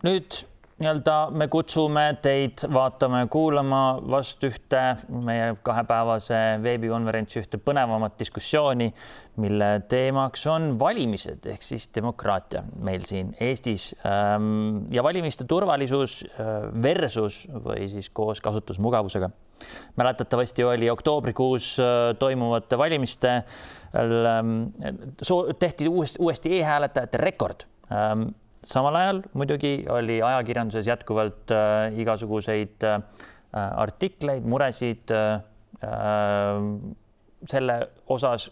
nüüd me kutsume teid vaatama ja kuulama vast ühte meie kahepäevase veebikonverentsi ühte põnevamat diskussiooni, mille teemaks on valimised ehk siis demokraatia meil siin Eestis ja valimiste turvalisus versus või siis koos kasutusmugavusega. Mäletatavasti oli oktoobrikuus toimuvate valimiste tehti uuesti e-hääletajate rekord. Samal ajal muidugi oli ajakirjanduses jätkuvalt igasuguseid artikleid, muresid selle osas,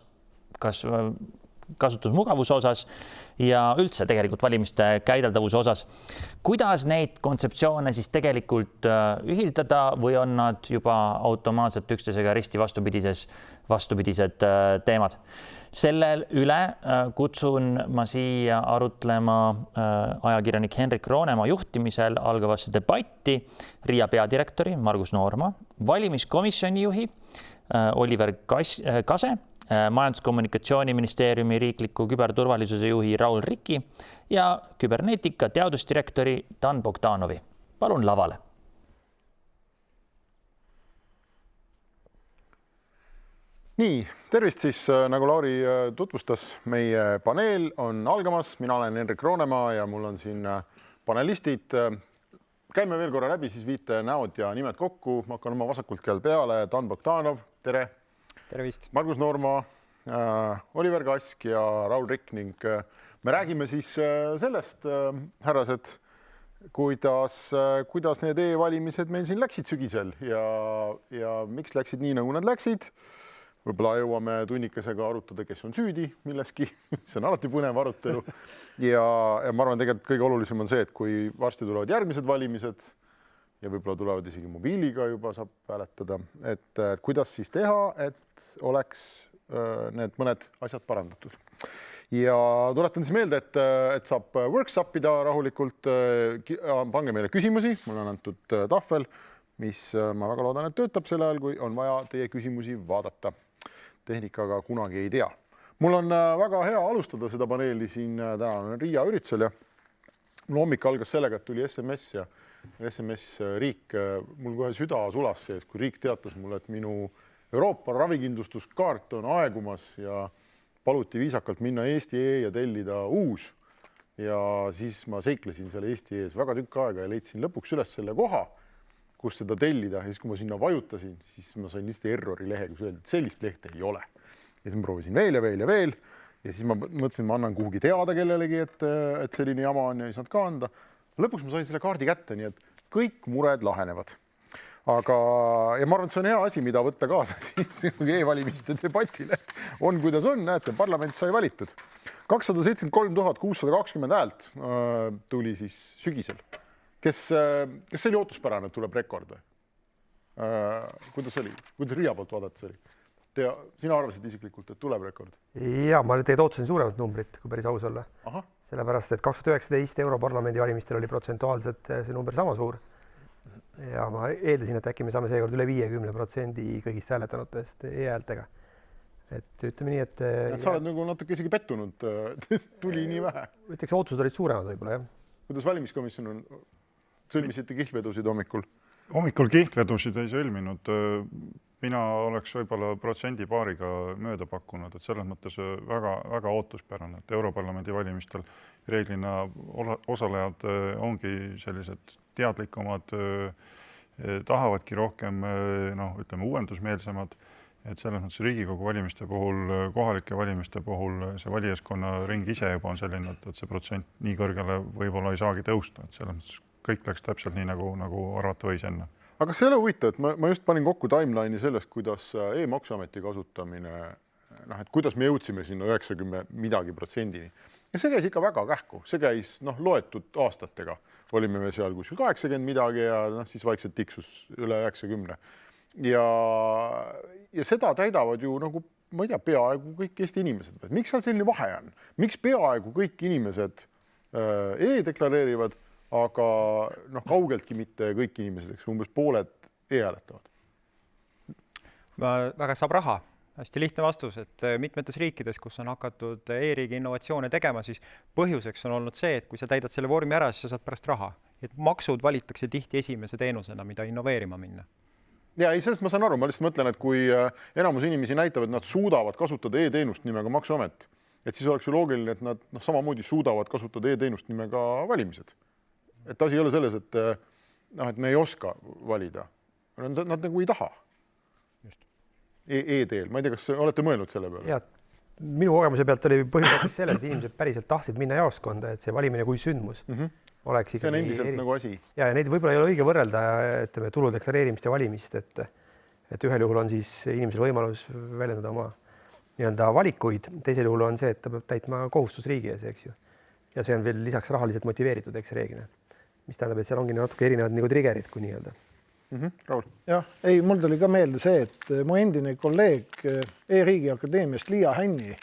kas kasutusmugavuse osas ja üldse tegelikult valimiste käideldavuse osas. Kuidas neid kontseptsioone siis tegelikult ühildada või on nad juba automaatselt üksteisega risti vastupidised teemad? Sellel üle kutsun ma siia arutlema ajakirjanik Henrik Roonemaa juhtimisel algavasse debatti RIA peadirektori Margus Noorma, valimiskomisjoni juhi Oliver Kase, Majandus-kommunikatsiooniministeeriumi riikliku küberturvalisuse juhi Raul Riki ja küberneetika teadusdirektori Dan Bogdanovi. Palun lavale. Nii, tervist siis, nagu Lauri tutvustas, meie paneel on algamas. Mina olen Henrik Roonemaa ja mul on siin panelistid. Käime veel korra läbi, siis viite näod ja nimed kokku. Ma hakkan oma vasakult käel peale. Dan Bogdanov, tere! Tervist. Margus Noorma, Oliver Kask ja Raul Rikk ning me räägime siis sellest, härrased, kuidas need e-valimised meil siin läksid sügisel ja miks läksid nii, nagu nad läksid. Võib-olla jõuame tunnikesega arutada, kes on süüdi milleski. See on alati põnev arutelu. Ja ma arvan, tegelikult kõige olulisem on see, et kui varsti tulevad järgmised valimised, ja võib-olla tulevad isegi mobiiliga juba saab hääletada, et kuidas siis teha, et oleks need mõned asjad parandatud. Ja tuletan siis meelde, et saab workshopida rahulikult, pange meile küsimusi, mul on antud tahvel, mis ma väga loodan, et töötab sel ajal, kui on vaja teie küsimusi vaadata. Tehnikaga kunagi ei tea. Mul on väga hea alustada seda paneeli siin täna RIA üritusel ja mul hommik algas sellega, et tuli SMS ja SMS riik, mul kohe süda sulas sees, kui riik teatas mulle, et minu Euroopa ravikindlustuskaart on aegumas ja paluti viisakalt minna Eesti ja tellida uus. Ja siis ma seiklesin seal Eesti ees väga tükk aega ja leidsin lõpuks üles selle koha, kus seda tellida. Ja siis, kui ma sinna vajutasin, siis ma sain lihtsalt errori lehe, kus öeldi, et sellist lehte ei ole. Ja siis ma proovisin veel ja veel ja veel. Ja siis ma mõtlesin, ma annan kuhugi teada kellelegi, et selline jama on ja ei saanud ka anda. Lõpuks ma sain selle kaardi kätte, nii et kõik mured lahenevad. Ja ma arvan, et see on hea asi, mida võtta kaasa siis e-valimiste debatile. On, kuidas on, näete, parlament sai valitud. 273 620 häält tuli siis sügisel. Kas see oli ootuspärane, et tuleb rekord või? Kuidas oli? Kuidas RIA poolt vaadata see oli? Sina arvasid isiklikult, et tuleb rekord? Ja, ma tegelikult ootasin suuremat numbrit, kui päris aus olla. Aha. Sellepärast, et 2019 Europarlamendi valimistel oli protsentuaalselt see number sama suur. Ja ma eeldasin, et äkki me saame seekord üle 50% kõigist hääletanutest e-häältega. Et ütleme nii, et... Sa oled nagu natuke isegi pettunud, tuli nii vähe. Ütleks, otsused olid suuremad võib-olla, jah. Kuidas valimiskomisjon on? Sõlmisite kihtvedusid hommikul? Hommikul kihtvedusid ei sõlminud. Mina oleks võib-olla protsendi paariga mööda pakkunud, et selles mõttes väga, väga ootuspärane, et Europarlamendi valimistel reeglina osalejad ongi sellised teadlikumad, tahavadki rohkem uuendusmeelsemad, et selles mõttes Riigikogu valimiste puhul, kohalike valimiste puhul see valijaskonna ring ise juba on selline, et see protsent nii kõrgele võib-olla ei saagi tõusta, et selles mõttes kõik läks täpselt nii, nagu arvata võis enne. Aga see ei ole huvitav, et ma just panin kokku timeline'i sellest, kuidas e-maksuameti kasutamine, et kuidas me jõudsime sinna 90 midagi protsendini. Ja see käis ikka väga kähku. See käis loetud aastatega. Olime me seal kuskil 80 midagi ja siis vaikselt tiksus üle 90. Ja seda täidavad ju, nagu, ma ei tea, peaaegu kõik Eesti inimesed. Miks seal selline vahe on? Miks peaaegu kõik inimesed e-deklareerivad, aga kaugeltki mitte kõik inimesed, umbes pooled e-hääletavad? Väga saab raha. hästi lihtne vastus, et mitmetes riikides, kus on hakatud e-riigi innovatsioone tegema, siis põhjuseks on olnud see, et kui sa täidad selle vormi ära, siis sa saad pärast raha. Et maksud valitakse tihti esimese teenusena, mida innoveerima minna. Ja ei, sellest ma saan aru, ma lihtsalt mõtlen, et kui enamus inimesi näitavad, et nad suudavad kasutada e-teenust nimega Maksuamet, et siis oleks ju loogiline, et nad samamoodi suudavad kasutada e-teenust nimega valimised. Et asi ei ole selles, et me ei oska valida. Nad nagu ei taha. E-teel. Ma ei tea, kas olete mõelnud selle peale? Ja, minu kogemuse pealt oli põhjuseks selles, et inimesed päriselt tahtsid minna jaoskonda, et see valimine kui sündmus oleks see on endiselt nagu asi. Ja neid võib-olla ei ole õige võrrelda tulu deklareerimist ja valimist, et ühel juhul on siis inimesel võimalus väljendada oma valikuid, teisel juhul on see, et ta peab täitma kohustus riigi ees, eks ju. Ja see on veel lisaks rahaliselt motiveeritud, eks reeglina. Mis tähendab, et seal ongi natuke erinevad nagu triggerid, kui nii-öelda. Raul. Jah, ei, mul tuli ka meelde see, et mu endine kolleeg E-riigi akadeemiast Liia Hänni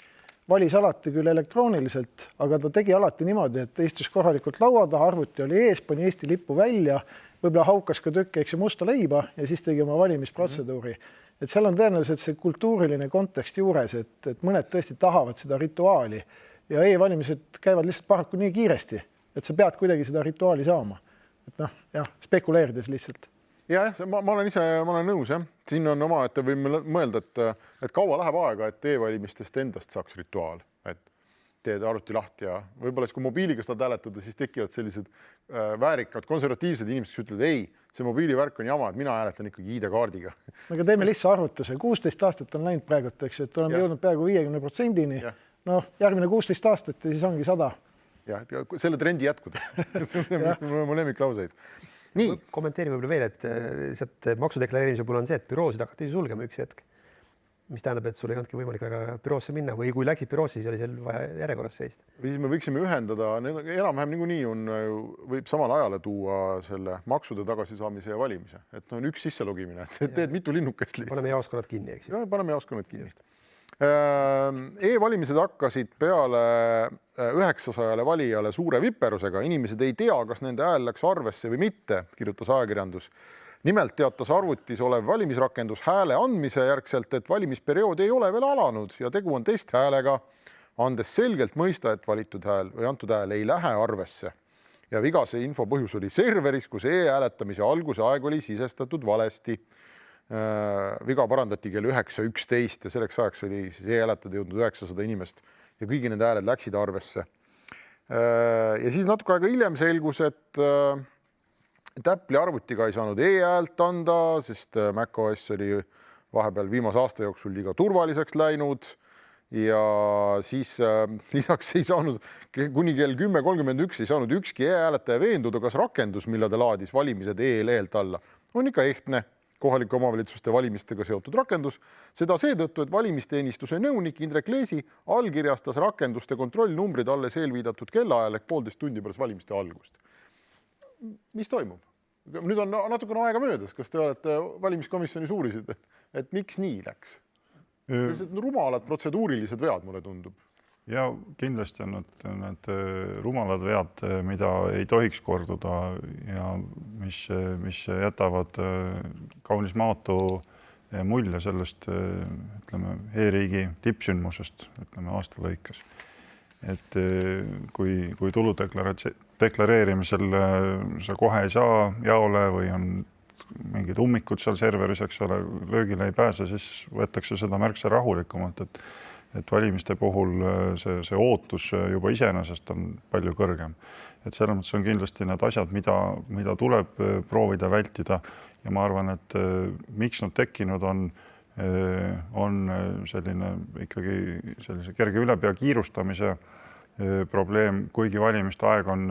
valis alati küll elektrooniliselt, aga ta tegi alati niimoodi, et istus korralikult laua taha, arvuti oli ees, pani Eesti lippu välja, võib-olla haukas ka tükki musta leiba ja siis tegi oma valimisprotseduuri. Et seal on tõenäoliselt see kultuuriline kontekst juures, et mõned tõesti tahavad seda rituaali ja e-valimised käivad lihtsalt paraku nii kiiresti, et sa pead kuidagi seda rituaali saama. Et spekuleerides lihtsalt. Ja, ma olen nõus, jah. Siin on oma, et võime mõelda, et kaua läheb aega, et e-valimistest endast saaks rituaal. Et teed arvuti lahti ja võib-olla kui mobiiliga seda hääletada, siis tekivad sellised väärikad, konservatiivsed inimesed, kes ütlevad, ei, see mobiilivärk on jama, et mina hääletan ikkagi ID-kaardiga. Aga teeme lihtsa arvutuse. 16 aastat on läinud praegu, et oleme jõudnud peaaegu 50%-ni. Järgmine 16 aastat ja siis ongi 100. Ja, selle trendi jätkudes. See on mu lemmiklauseid. Nii. Kommenteeri võib-olla veel, et maksudeklareerimise puhul on see, et büroosid hakati sulgema üks hetk. Mis tähendab, et sul ei olnudki võimalik väga büroosse minna või kui läksid büroosse, siis oli seal vaja järjekorras seista. Või siis me võiksime ühendada, enam-vähem niikuinii võib samal ajale tuua selle maksude tagasisaamise ja valimise. Et on üks sisselogimine, et teed mitu linnukest lihtsalt. Paneme jaoskonnad kinni, eks ju. Paneme jaoskonnad kinni. E-valimised hakkasid peale 900 valijale suure viperusega. Inimesed ei tea, kas nende hääl läks arvesse või mitte, kirjutas ajakirjandus. Nimelt teatas arvutis olev valimisrakendus hääle andmise järgselt, et valimisperiood ei ole veel alanud ja tegu on testhäälega, andes selgelt mõista, et valitud hääl või antud hääl ei lähe arvesse. Ja vigase info põhjus oli serveris, kus e-hääletamise alguse aeg oli sisestatud valesti. Viga parandati kell 9.11 ja selleks ajaks oli e-hääletada jõudnud 900 inimest ja kõigi nende hääled läksid arvesse. Ja siis natuke aega hiljem selgus, et Apple'i arvutiga ei saanud e-häält anda, sest macOS oli vahepeal viimase aasta jooksul liiga turvaliseks läinud ja siis lisaks ei saanud kuni kell 10.31 ei saanud ükski e-hääletaja veenduda, kas rakendus, mille ta laadis valimised e-lehelt alla, on ikka ehtne kohalike omavalitsuste valimistega seotud rakendus. Seda seetõttu, et valimisteenistuse nõunik Indrek Leesi allkirjastas rakenduste kontrollnumbrid alles eelviidatud kellaajal ehk 1,5 tundi pärast valimiste algust. Mis toimub? Nüüd on natukene aega möödas. Kas te olete valimiskomisjonis uurisid, et miks nii läks? Rumalad protseduurilised vead, mulle tundub. Ja kindlasti on need rumalad vead, mida ei tohiks korduda ja mis jätavad kaunis maatu mulje sellest e-riigi tippsündmusest aasta lõikes. Et kui tuludeklareerimisel sa kohe ei saa jaole või on mingid ummikud seal serveris, eks ole, löögile ei pääse, siis võetakse seda märksa rahulikumalt, et valimiste puhul see ootus juba iseenesest on palju kõrgem. Et selles mõttes on kindlasti need asjad, mida tuleb proovida vältida ja ma arvan, et miks nad tekkinud on selline ikkagi sellise kerge ülepea kiirustamise probleem, kuigi valimiste aeg on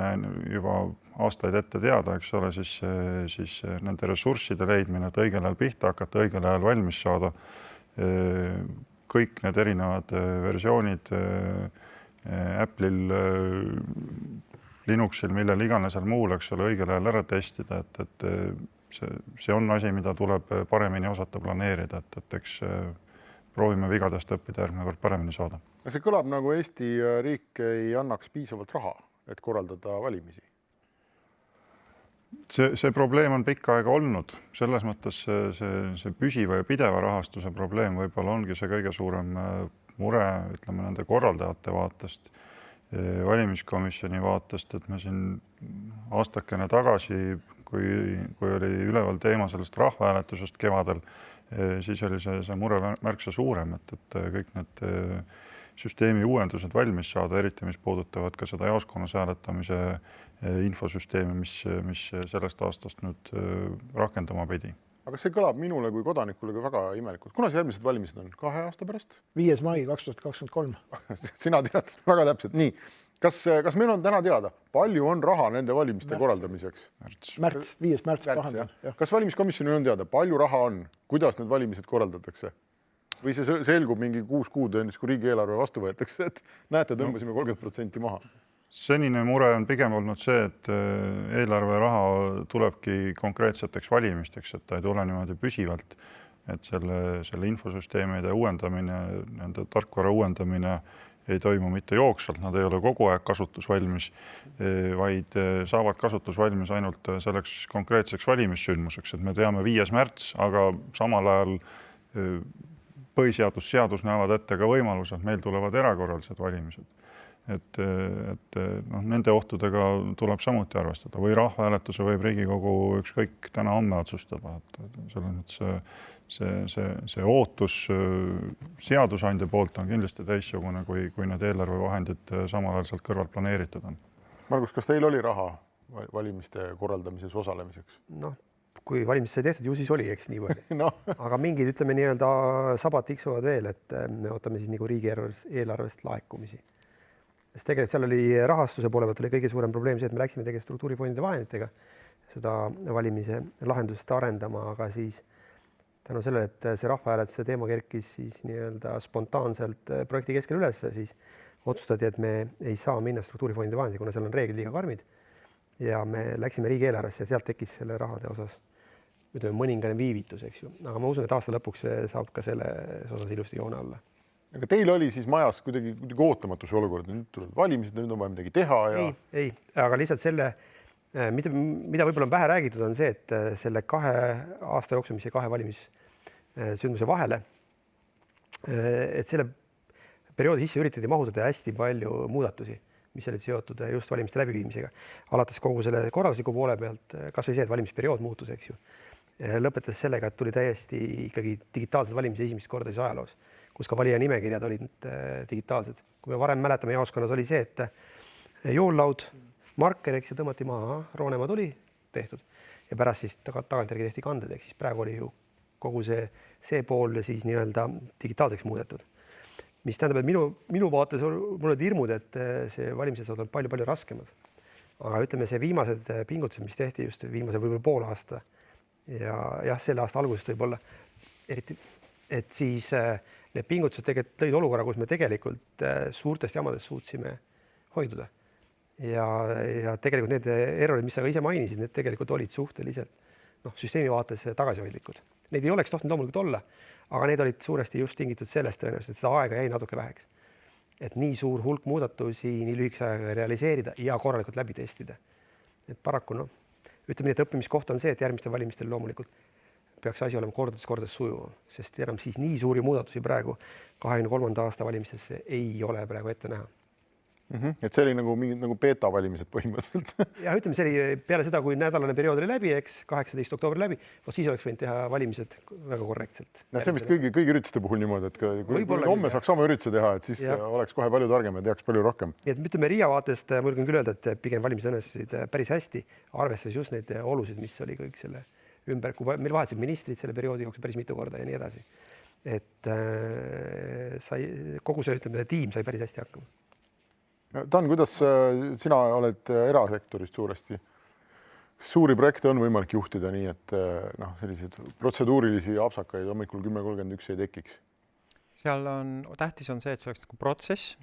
juba aastaid ette teada, eks ole, siis nende ressursside leidmine, et õigel ajal pihta hakata, õigel ajal valmis saada, kõik need erinevad versioonid Apple'il, Linuxil, millel iganesel muul, eks ole, õigel ajal ära testida, et see on asi, mida tuleb paremini osata planeerida, et eks proovime vigadest õppida järgmine kord paremini saada. See kõlab nagu Eesti riik ei annaks piisavalt raha, et korraldada valimisi. See probleem on pikka aega olnud, selles mõttes see püsiva ja pideva rahastuse probleem võib-olla ongi see kõige suurem mure, ütleme nende korraldajate vaatest, valimiskomisjoni vaatest, et me siin aastakene tagasi, kui oli üleval teema sellest rahvahääletusest kevadel, siis oli see mure märksa suurem, et kõik need süsteemi uuendused valmis saada, eriti mis puudutavad ka seda jaoskonnas hääletamise infosüsteemi, mis sellest aastast nüüd rakendama pidi. Aga see kõlab minule kui kodanikule väga imelikult. Kuna see järgmised valimised on? 2 aasta pärast? 5. mai 2023. Sina tead väga täpselt. Nii, kas meil on täna teada, palju on raha nende valimiste korraldamiseks? Märts, 5. märts. Kas valimiskomisjonil on teada, palju raha on, kuidas need valimised korraldatakse? Või see selgub mingi 6 kuud ennast, kui riigieelarve vastu võetakse, et näete, tõmbasime 30% maha? Senine mure on pigem olnud see, et eelarve raha tulebki konkreetseteks valimisteks, et ta ei tule niimoodi püsivalt, et selle infosüsteemide uuendamine, nende tarkvara uuendamine ei toimu mitte jooksvalt, nad ei ole kogu aeg kasutusvalmis, vaid saavad kasutusvalmis ainult selleks konkreetseks valimissündmuseks, et me teame 5. märts, aga samal ajal põhiseadus näevad ette ka võimalused, meil tulevad erakorralised valimised. Et nende ohtudega tuleb samuti arvestada või rahvahääletuse võib Riigikogu ükskõik täna homme otsustada. Selles mõttes see ootus seadusandja poolt on kindlasti teistsugune, kui need eelarvevahendid samal ajal sealt kõrvalt planeeritud on. Margus, kas teil oli raha valimiste korraldamises osalemiseks? Kui valimised sai tehtud, ju siis oli, eks nii palju. Aga mingid, ütleme nii-öelda sabad tiksuvad veel, et me ootame siis nagu riigieelarvest laekumisi. Sest tegelikult seal oli rahastuse poole pealt oli kõige suurem probleem see, et me läksime tegelikult struktuurifondide vahenditega seda valimise lahendust arendama, aga siis tänu sellele, et see rahvahääletuse teema kerkis siis nii-öelda spontaanselt projekti keskel üles, siis otsustati, et me ei saa minna struktuurifondide vahendid, kuna seal on reeglid liiga karmid. Ja me läksime riigieelarvesse ja sealt tekkis selle rahade osas mõningane viivitus, eks ju. Aga ma usun, et aasta lõpuks saab ka selles osas ilusti joone alla. Aga teil oli siis majas kuidagi ootamatuse olukord, nüüd tulevad valimised, nüüd on vaja midagi teha ja... Ei, aga lihtsalt selle, mida võib-olla on vähe räägitud, on see, et selle 2 aasta jooksul, mis 2 valimissündmuse vahele, et selle perioodi sisse üritati mahutada hästi palju muudatusi, mis olid seotud just valimiste läbiviimisega. Alates kogu selle korraldusliku poole pealt, kas või see, et valimisperiood muutus, eks ju. Lõpetas sellega, et tuli täiesti ikkagi digitaalsed valimise esimest korda siis ajaloos, kus ka valija nimekirjad olid digitaalsed. Kui me varem mäletame, jaoskonnas oli see, et joonlaud, marker, eks ju, tõmmati maha, Roonemaa tuli, tehtud. Ja pärast siis tagantjärgi tehti kanded, eks siis praegu oli ju kogu see pool siis nii-öelda digitaalseks muudetud. Mis tähendab, et minu vaates mul olid hirmud, et see valimised on palju raskemad. Aga ütleme, see viimased pingutused, mis tehti just viimase võib-olla pool aasta ja jah, selle aasta algusest võib-olla eriti, et siis need pingutused tegelikult tõid olukorra, kus me tegelikult suurtest jamadest suutsime hoiduda. Ja tegelikult need errorid, mis sa ka ise mainisid, need tegelikult olid suhteliselt süsteemi vaates tagasihoidlikud. Neid ei oleks tohtinud loomulikult olla, aga need olid suuresti just tingitud sellest tõenäoliselt, et seda aega jäi natuke väheks. Et nii suur hulk muudatusi nii lühikese ajaga realiseerida ja korralikult läbi testida. Et paraku ütleme nii, et õppimiskoht on see, et järgmistel valimistel loomulikult peaks asi olema kordades sujuvam, sest enam siis nii suuri muudatusi praegu 23. aasta valimistesse ei ole praegu ette näha. Et see oli nagu beta valimised põhimõtteliselt. Ja ütleme, see oli peale seda, kui nädalane periood oli läbi, eks 18. oktoober läbi, siis oleks võinud teha valimised väga korrektselt. See on vist kõigi ürituste puhul niimoodi, et kui homme saaks sama ürituse teha, et siis oleks kohe palju targem ja teaks palju rohkem. Nii et ütleme Riia vaatest, ma julgen küll öelda, et pigem valimised õnnestusid päris hästi, arvestades just neid olusid, mis oli kõik selle ümber, kui meil vahetusid ministrid selle perioodi jooksul päris mitu korda ja nii edasi. Et kogu see tiim sai päris hästi hakkama. Dan, kuidas sina oled erasektorist suuresti? Suuri projekte on võimalik juhtida nii, et selliseid protseduurilisi apsakaid hommikul 10.31 ei tekiks? Seal tähtis on see, et see oleks nagu protsess,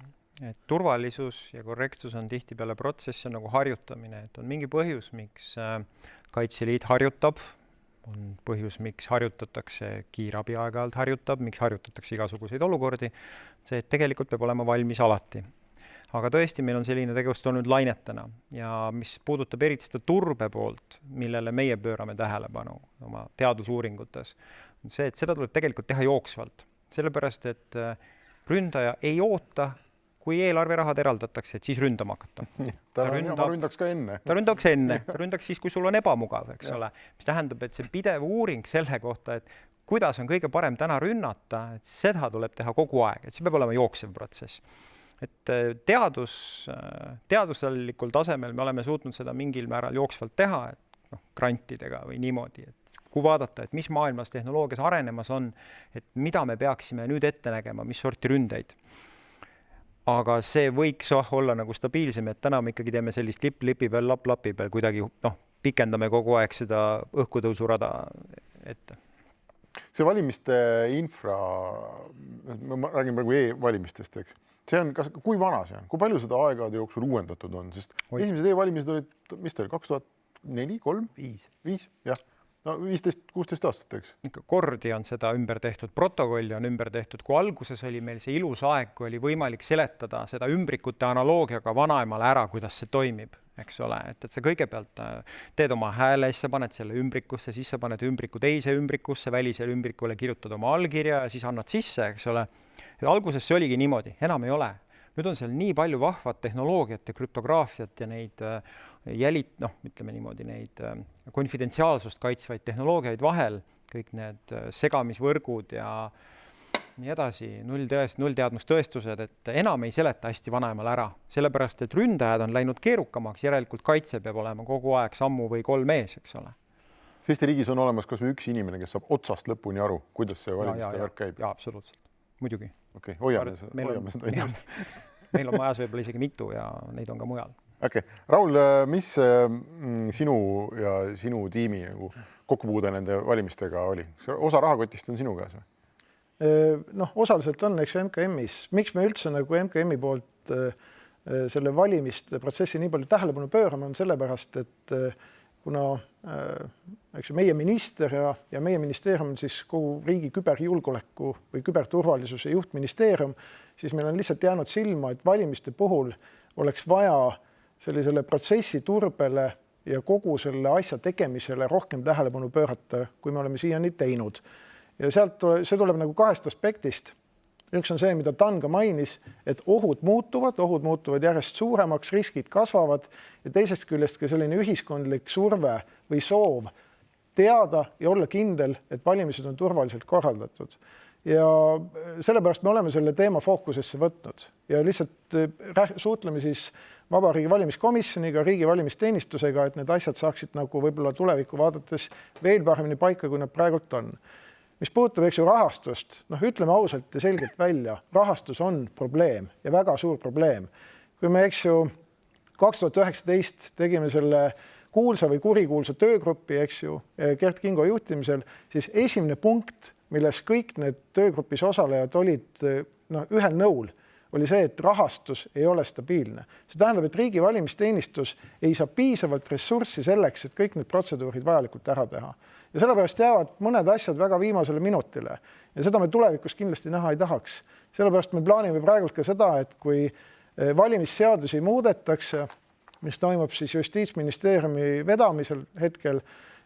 et turvalisus ja korrektsus on tihtipeale protsess, on nagu harjutamine, et on mingi põhjus, miks Kaitseliit harjutab, on põhjus, miks harjutatakse kiirabi aeg-ajalt harjutab, miks harjutatakse igasuguseid olukordi, see, et tegelikult peab olema valmis alati. aga tõesti, meil on selline tegevus olnud lainetena ja mis puudutab eriti seda turbe poolt, millele meie pöörame tähelepanu oma teadusuuringutes, on see, et seda tuleb tegelikult teha jooksvalt, sellepärast et ründaja ei oota, kui eelarverahad eraldatakse, et siis ründama hakata. Ta ründaks ka enne. Ta ründaks siis, kui sul on ebamugav, eks ole. Mis tähendab, et see pidev uuring selle kohta, et kuidas on kõige parem täna rünnata, et seda tuleb teha kogu aeg, et see peab olema jooksev protsess. Et teaduslikul tasemel me oleme suutnud seda mingil määral jooksvalt teha, et grantidega või niimoodi, et kui vaadata, et mis maailmas tehnoloogias arenemas on, et mida me peaksime nüüd ette nägema, mis sorti ründeid. Aga see võiks olla nagu stabiilsem, et täna me ikkagi teeme sellist lipi peal, lapi peal, kuidagi pikendame kogu aeg seda õhkutõusurada ette. See valimiste infra, ma räägin praegu e-valimistest, eks. See on, kui vana see on? Kui palju seda aegade jooksul uuendatud on? Sest esimesed e-valimised olid, mis ta oli, 2004, 3? 5, jah. No 15-16 aastat, eks? Kordi on seda ümber tehtud, protokolli on ümber tehtud. Kui alguses oli meil see ilus aeg, kui oli võimalik seletada seda ümbrikute analoogiaga vanaemale ära, kuidas see toimib, eks ole. Et sa kõigepealt teed oma hääle, siis sa paned selle ümbrikusse, siis sa paned ümbriku teise ümbrikusse, välisele ümbrikule kirjutad oma allkirja ja siis annad sisse, eks ole. Et alguses see oligi niimoodi, enam ei ole. Nüüd on seal nii palju vahvat tehnoloogiat ja krüptograafiat ja neid ütleme niimoodi, neid konfidentsiaalsust kaitsvaid tehnoloogiaid vahel, kõik need segamisvõrgud ja nii edasi, nullteadmustõestused, et enam ei seleta hästi vanaemale ära, sellepärast, et ründajad on läinud keerukamaks, järelikult kaitse peab olema kogu aeg sammu või 3 ees, eks ole. Eesti riigis on olemas kas või üks inimene, kes saab otsast lõpuni aru, kuidas see valimiste värk käib? Jaa, absoluutselt. Muidugi. Okei, hoiame seda inimest. Meil on majas võib-olla isegi mitu ja neid on ka mujal. Okei. Raul, mis sinu ja sinu tiimi kokkupuude nende valimistega oli? Osa rahakotist on sinu käes või? Osaliselt on, eks MKM-is. Miks me üldse nagu MKM-i poolt selle valimiste protsessi nii palju tähelepanu pöörame on sellepärast, et kuna meie minister ja meie ministeerium on siis kogu riigi küberjulgeoleku või küberturvalisuse juhtministeerium, siis meil on lihtsalt jäänud silma, et valimiste puhul oleks vaja sellisele protsessi turbele ja kogu selle asja tegemisele rohkem tähelepanu pöörata, kui me oleme siiani teinud. Ja see tuleb nagu 2 aspektist. Üks on see, mida Dan ka mainis, et ohud muutuvad järjest suuremaks, riskid kasvavad ja teisest küljest ka selline ühiskondlik surve või soov teada ja olla kindel, et valimised on turvaliselt korraldatud. Ja sellepärast me oleme selle teema fookusesse võtnud ja lihtsalt suhtleme siis Vabariigi valimiskomisjoniga, riigi valimisteenistusega, et need asjad saaksid nagu võib-olla tulevikku vaadates veel paremini paika, kui nad praegult on. Mis puutub rahastust, ütleme ausalt ja selgelt välja, rahastus on probleem ja väga suur probleem. Kui me 2019 tegime selle kuulsa või kurikuulsa töögruppi, Gert Kingo juhtimisel, siis esimene punkt, milles kõik need töögrupis osalejad olid ühel nõul, oli see, et rahastus ei ole stabiilne. See tähendab, et riigi valimisteenistus ei saa piisavalt ressurssi selleks, et kõik need protseduurid vajalikult ära teha. Ja sellepärast jäävad mõned asjad väga viimasele minutile. Ja seda me tulevikus kindlasti näha ei tahaks. Sellepärast me plaanime praegult ka seda, et kui valimisseadusi muudetakse, mis toimub siis Justiitsministeeriumi vedamisel hetkel,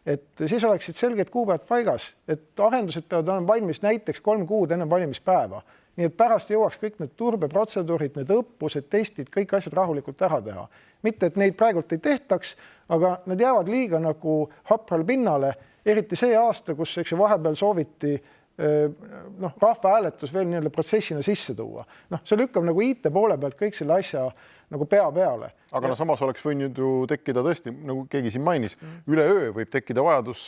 et siis oleksid selged kuupäevad paigas, et arendused peavad olema valmis näiteks 3 kuud enne valimispäeva. Nii et pärast jõuaks kõik need turbeprotseduurid, need õppused, testid, kõik asjad rahulikult ära teha. Mitte, et neid praegult ei tehtaks, aga nad jäävad liiga nagu hapral pinnale, eriti see aasta, kus vahepeal sooviti rahvahääletus veel nii-öelda protsessina sisse tuua. See lükkab nagu IT poole pealt kõik selle asja nagu pea peale. Aga samas oleks võinud ju tekkida tõesti, nagu keegi siin mainis, üleöö võib tekkida vajadus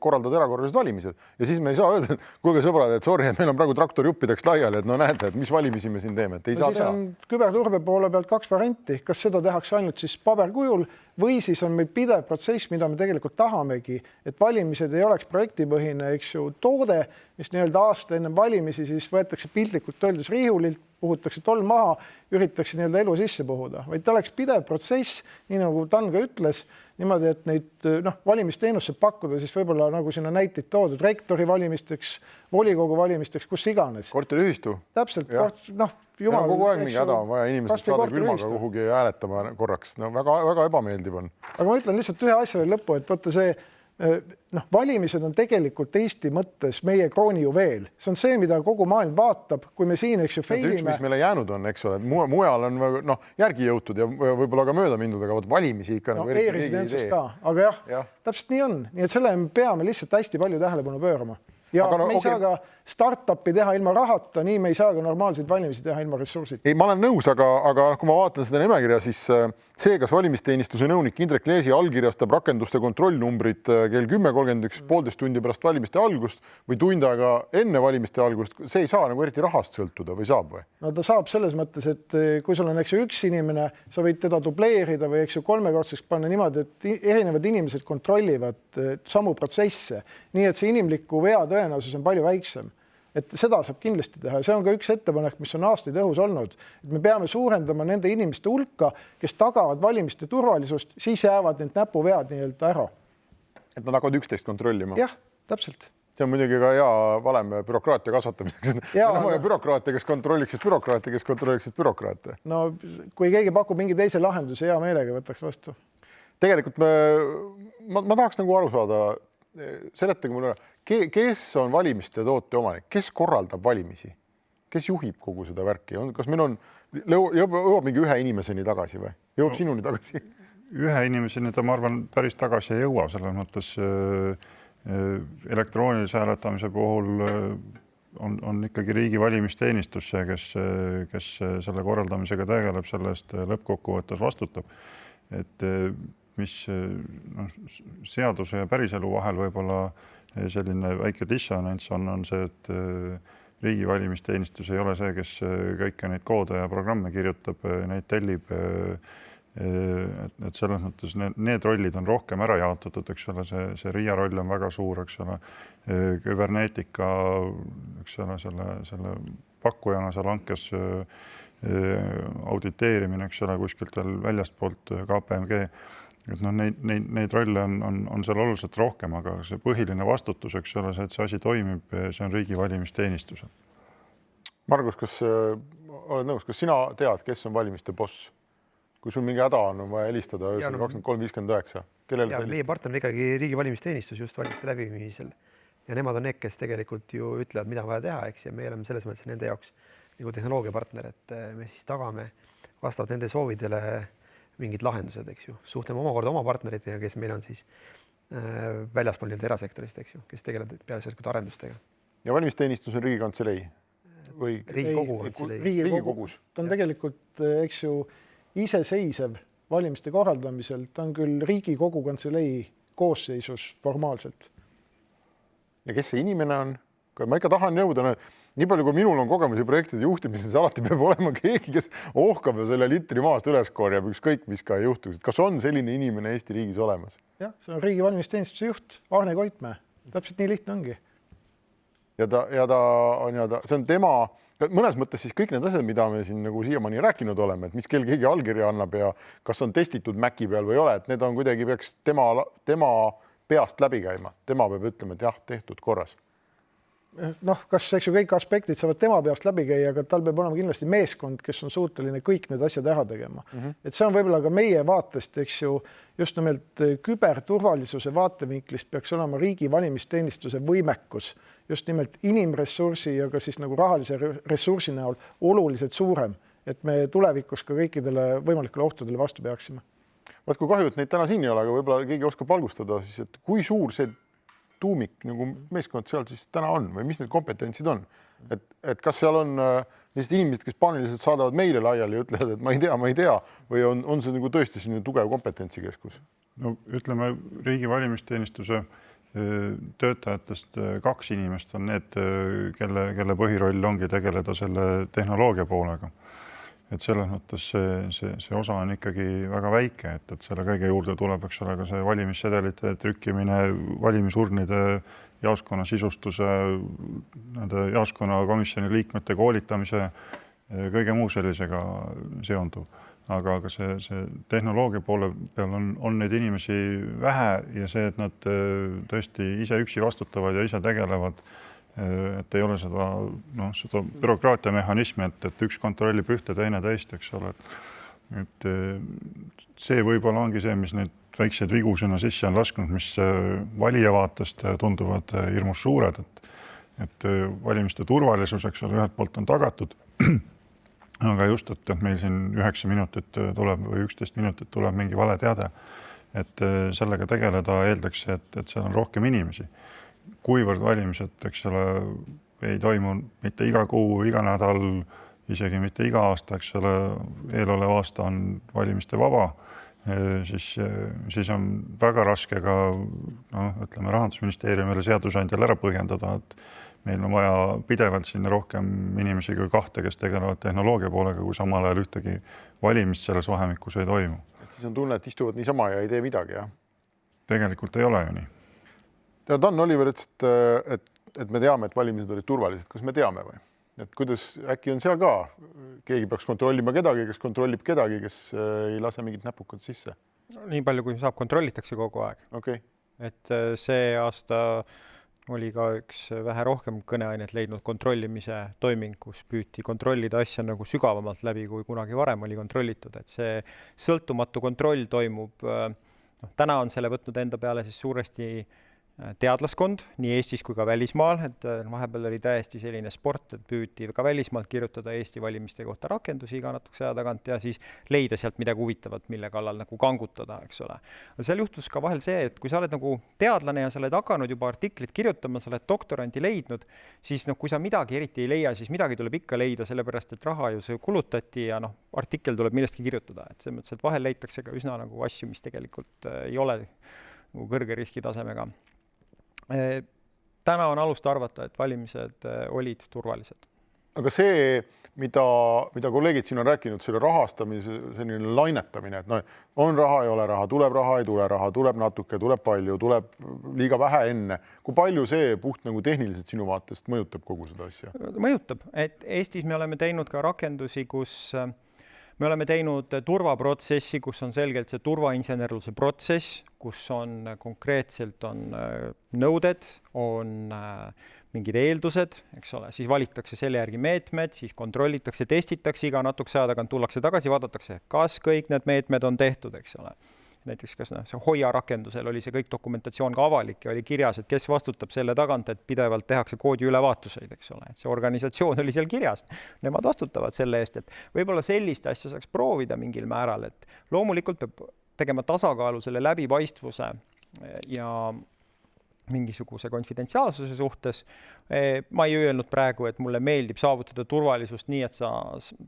korraldada erakorralised valimised. Ja siis me ei saa öelda, et kuulge sõbrad, et sorry, et meil on praegu traktorjuppideks laiali, et näete, et mis valimisi me siin teeme, et ei saa teha. Siis on küberturbe poole pealt 2 varianti. Kas seda tehakse ainult siis paberkujul või siis on meil pidev protsess, mida me tegelikult tahamegi, et valimised ei oleks projektipõhine toode, mis nii-öelda aasta enne valimisi siis võetakse piltlikult öeldes riiulilt, puhutakse tolm maha, üritatakse nii-öelda elu sisse puhuda, vaid ta oleks pidev protsess, nii nagu Dan ka ütles, niimoodi, et neid valimisteenusse pakkuda, siis võib-olla nagu sinna näiteid toodud rektori valimisteks, volikogu valimisteks, kus iganes. Korteriühistu. Täpselt, jumal. Kogu aeg mingi häda on vaja inimesed saada külmaga kuhugi hääletama korraks. No väga ebameeldiv on. Aga ma ütlen lihtsalt ühe asja veel lõppu, et võtta see valimised on tegelikult Eesti mõttes meie kroonijuveel. See on see, mida kogu maailm vaatab, kui me siin, eks ju, feilime. Üks, mis meile jäänud on, eks ole, et mujal on järgi jõutud ja võib-olla ka mööda mindud, aga valimisi ikka e-residentsus ka, aga jah, täpselt nii on. Nii et selle me peame lihtsalt hästi palju tähelepanu pöörama. Ja me ei saa ka start-upi teha ilma rahata, nii me ei saa ka normaalseid valimisi teha ilma ressursid. Ei, ma olen nõus, aga kui ma vaatan seda nimekirja, siis see, kas valimisteenistuse nõunik Indrek Leesi allkirjastab rakenduste kontrollnumbrit kell 10.31, poolteist tundi pärast valimiste algust või tund aega enne valimiste algust, see ei saa nagu eriti rahast sõltuda või saab või? No ta saab selles mõttes, et kui sul on üks inimene, sa võid teda dubleerida või kolmekordseks panna niimoodi, et erinevad inimesed kontrollivad samu protsesse, nii et see inimliku vea tõenäosus on palju väiksem. Et seda saab kindlasti teha. See on ka üks ettepanek, mis on aastaid õhus olnud. Et me peame suurendama nende inimeste hulka, kes tagavad valimiste turvalisust, siis jäävad need näpuvead nii-öelda ära. Et nad hakkavad üksteist kontrollima? Jah, täpselt. See on muidugi ka hea valem bürokraatia kasvatamiseks. Bürokraatia, kes kontrolliksid bürokraate. No kui keegi pakub mingi teise lahenduse, hea meelega võtaks vastu. Tegelikult ma tahaks nagu aru saada, seletage mulle, kes on valimiste toote omanik, kes korraldab valimisi, kes juhib kogu seda värki, kas meil on, jõuab mingi ühe inimeseni tagasi või jõuab sinuni tagasi? Ühe inimeseni ta, ma arvan, päris tagasi ei jõua, selles mõttes elektroonilise hääletamise puhul on ikkagi riigi valimisteenistus see, kes selle korraldamisega tegeleb, selle eest lõppkokkuvõttes vastutab, et mis seaduse ja päriselu vahel võib-olla selline väike dissonants on see, et riigi valimisteenistus ei ole see, kes kõike neid koode ja programme kirjutab, neid tellib. Et selles mõttes need rollid on rohkem ära jaotatud, eks ole, see RIA roll on väga suur, eks ole, küberneetika, eks ole, selle pakkujana seal hankes auditeerimine, eks ole, kuskilt veel väljastpoolt KPMG. Et neid rolle on seal oluliselt rohkem, aga see põhiline vastutus, eks ole, see, et see asi toimib, see on riigi valimisteenistusel. Margus, kas oled nõus, kas sina tead, kes on valimiste boss? Kui sul mingi häda on vaja helistada 23.59, kellele sa helistad? Meie partner on ikkagi riigi valimisteenistus just valimiste läbiviimisel ja nemad on need, kes tegelikult ju ütlevad, mida on vaja teha, eks, ja me oleme selles mõttes nende jaoks nagu tehnoloogiapartner, et me siis tagame vastavalt nende soovidele mingid lahendused, eks ju. Suhtleme omakorda oma partneritega, kes meil on siis väljaspool erasektorist, eks ju, kes tegelevad peaasjalikult arendustega. Ja valimisteenistus on Riigikantselei? Või Riigikogus. Ta on tegelikult, eks ju, iseseisev valimiste korraldamisel. Ta on küll Riigikogu kantselei koosseisus formaalselt. Ja kes see inimene on? Ma ikka tahan jõuda, nii palju kui minul on kogemusi projektide juhtimises, alati peab olema keegi, kes ohkab ja selle litri maast üles korjab, ükskõik mis ka ei juhtu. Kas on selline inimene Eesti riigis olemas? Jah, see on riigi valimisteenistuse juht, Arne Koitmäe. Täpselt nii lihtne ongi. Ja see on tema, mõnes mõttes siis kõik need asjad, mida me siin nagu siiamaani rääkinud oleme, et mis keegi allkirja annab ja kas on testitud Maci peal või ei ole, et need on kuidagi peaks tema peast läbi käima. Tema peab ütlema, et jah, tehtud korras. Kas eks ju kõik aspektid saavad tema peast läbi käia, aga tal peab olema kindlasti meeskond, kes on suuteline kõik need asjad ära tegema. Et see on võib-olla ka meie vaatest, eks ju, just nimelt küberturvalisuse vaatevinklist peaks olema riigi valimisteenistuse võimekus, just nimelt inimressursi ja ka siis nagu rahalise ressursi näol oluliselt suurem, et me tulevikus ka kõikidele võimalikele ohtudele vastu peaksime. Vaat kui kahju, et neid täna siin ei ole, aga võib-olla keegi oskab valgustada, siis, et kui suur see tuumik nagu meeskond seal siis täna on või mis need kompetentsid on? Et kas seal on lihtsalt inimesed, kes paaniliselt saadavad meile laiali ja ütlevad, et ma ei tea või on see nagu tõesti selline tugev kompetentsikeskus? No ütleme, riigi valimisteenistuse töötajatest 2 inimest on need, kelle põhiroll ongi tegeleda selle tehnoloogia poolega. Et selles mõttes see osa on ikkagi väga väike, et selle kõige juurde tuleb, eks ole, ka see valimissedelite trükkimine, valimisurnide jaoskonna sisustuse, jaoskonna komisjoni liikmete koolitamise kõige muu sellisega seonduv. Aga see tehnoloogia poole peal on neid inimesi vähe ja see, et nad tõesti ise üksi vastutavad ja ise tegelevad, et ei ole seda bürokraatia mehhanismi, et üks kontrollib ühte, teine teist, eks ole. Et see võib-olla ongi see, mis neid väikseid vigu sinna sisse on lasknud, mis valija vaatest tunduvad hirmus suured, et valimiste turvalisus, eks ole, ühelt poolt on tagatud, aga just, et meil siin 9 minutit tuleb või 11 minutit tuleb mingi vale teade, et sellega tegeleda eeldakse, et seal on rohkem inimesi. Kuivõrd valimised, eks ole, ei toimu mitte iga kuu, iga nädal, isegi mitte iga aasta, eks ole, eelolev aasta on valimiste vaba, siis on väga raske ka ütleme Rahandusministeeriumile seadusandjal ära põhjendada, et meil on vaja pidevalt sinna rohkem inimesi kui 2, kes tegelevad tehnoloogia poolega, kui samal ajal ühtegi valimist selles vahemikus ei toimu. Et siis on tunne, et istuvad niisama ja ei tee midagi, jah? Tegelikult ei ole ju nii. Dan Oliver ütles, et me teame, et valimised olid turvalised. Kas me teame või? Et kuidas äkki on seal ka? Keegi peaks kontrollima kedagi, kes kontrollib kedagi, kes ei lase mingit näpukat sisse? Nii palju, kui saab, kontrollitakse kogu aeg. Okay. Et see aasta oli ka üks vähe rohkem kõneainet leidnud kontrollimise toiming, kus püüti kontrollida asja nagu sügavamalt läbi, kui kunagi varem oli kontrollitud. Et see sõltumatu kontroll toimub. Täna on selle võtnud enda peale siis suuresti teadlaskond nii Eestis kui ka välismaal, et vahepeal oli täiesti selline sport, et püüti ka välismaalt kirjutada Eesti valimiste kohta rakendusi iga natukese aja tagant ja siis leida sealt midagi huvitavat, mille kallal nagu kangutada, eks ole. Seal juhtus ka vahel see, et kui sa oled nagu teadlane ja sa oled hakanud juba artiklit kirjutama, sa oled doktoranti leidnud, siis kui sa midagi eriti ei leia, siis midagi tuleb ikka leida, sellepärast et raha ju see kulutati ja artikkel tuleb millestki kirjutada. Et see mõttes, et vahel leitakse ka üsna nagu asju, mis tegelikult ei ole kõrge riskitasemega. Täna on alust arvata, et valimised olid turvalised. Aga see, mida kolleegid siin on rääkinud, selle rahastamise selline lainetamine, et on raha, ei ole raha, tuleb raha, ei tule raha, tuleb natuke, tuleb palju, tuleb liiga vähe enne. Kui palju see puht nagu tehniliselt sinu vaatest mõjutab kogu seda asja? Mõjutab, et Eestis me oleme teinud ka rakendusi, kus me oleme teinud turvaprotsessi, kus on selgelt see turvainsenerluse protsess, kus on konkreetselt on nõuded, on mingid eeldused, eks ole, siis valitakse selle järgi meetmed, siis kontrollitakse, testitakse, iga natukese aja tagant tullakse tagasi, vaadatakse, kas kõik need meetmed on tehtud, eks ole. Näiteks kas see Hoia rakendusel oli see kõik dokumentatsioon ka avalik ja oli kirjas, et kes vastutab selle tagant, et pidevalt tehakse koodi ülevaatuseid, eks ole. Et see organisatsioon oli seal kirjas. Nemad vastutavad selle eest, et võib-olla sellist asja saaks proovida mingil määral, et loomulikult peab tegema tasakaalu selle läbipaistvuse ja mingisuguse konfidentsiaalsuse suhtes. Ma ei öelnud praegu, et mulle meeldib saavutada turvalisust nii, et sa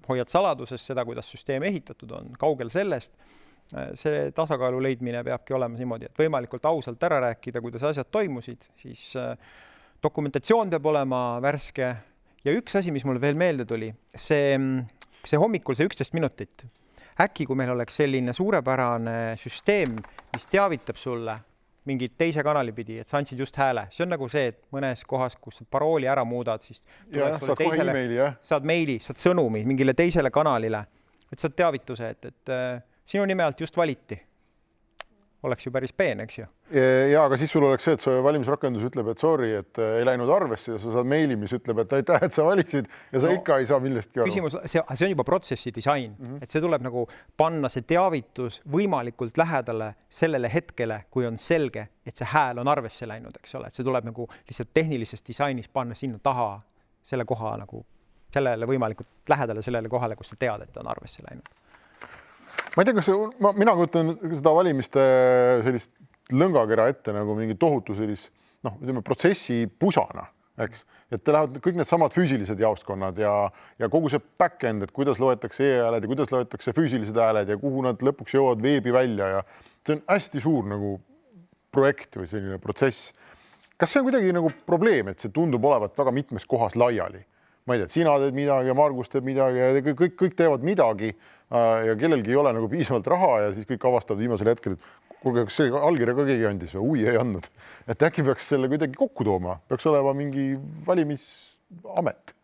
hoiad saladuses seda, kuidas süsteem ehitatud on, kaugel sellest. See tasakaalu leidmine peabki olema niimoodi, et võimalikult ausalt ära rääkida, kuidas asjad toimusid, siis dokumentatsioon peab olema värske. Ja üks asi, mis mulle veel meelde tuli, see hommikul see 11 minutit. Äkki, kui meil oleks selline suurepärane süsteem, mis teavitab sulle mingit teise kanali pidi, et sa andsid just hääle. See on nagu see, et mõnes kohas, kus sa parooli ära muudad, siis saad meili, saad sõnumi mingile teisele kanalile, et saad teavituse, et sinu nime alt just valiti. Oleks ju päris peen, eks ju? Ja, aga siis sul oleks see, et see valimisrakendus ütleb, et sorry, et ei läinud arvesse ja sa saad meili, mis ütleb, et aitäh, et sa valisid ja sa ikka ei saa millestki aru. Küsimus, see on juba protsessi disain, et see tuleb nagu panna see teavitus võimalikult lähedale sellele hetkele, kui on selge, et see hääl on arvesse läinud, eks ole, et see tuleb nagu lihtsalt tehnilises disainis panna sinna taha selle koha nagu sellele võimalikult lähedale sellele kohale, kus sa tead, et on arvesse läinud. Ma ei tea, kas mina kujutan seda valimiste sellist lõngakera ette nagu mingi tohutu sellist, protsessi pusana, eks? Et lähevad kõik need samad füüsilised jaoskonnad ja kogu see backend, et kuidas loetakse e-hääled ja kuidas loetakse füüsilised hääled ja kuhu nad lõpuks jõuavad veebi välja ja see on hästi suur nagu projekt või selline protsess. Kas see on kuidagi nagu probleem, et see tundub olevat väga mitmes kohas laiali? Ma ei tea, sina teed midagi ja Margus teeb midagi ja kõik teevad midagi ja kellelgi ei ole nagu piisavalt raha ja siis kõik avastavad viimasel hetkel, et kuulge, kas see allkirja ka keegi andis või ei andnud. Et äkki peaks selle kuidagi kokku tooma, peaks olema mingi valimisamet.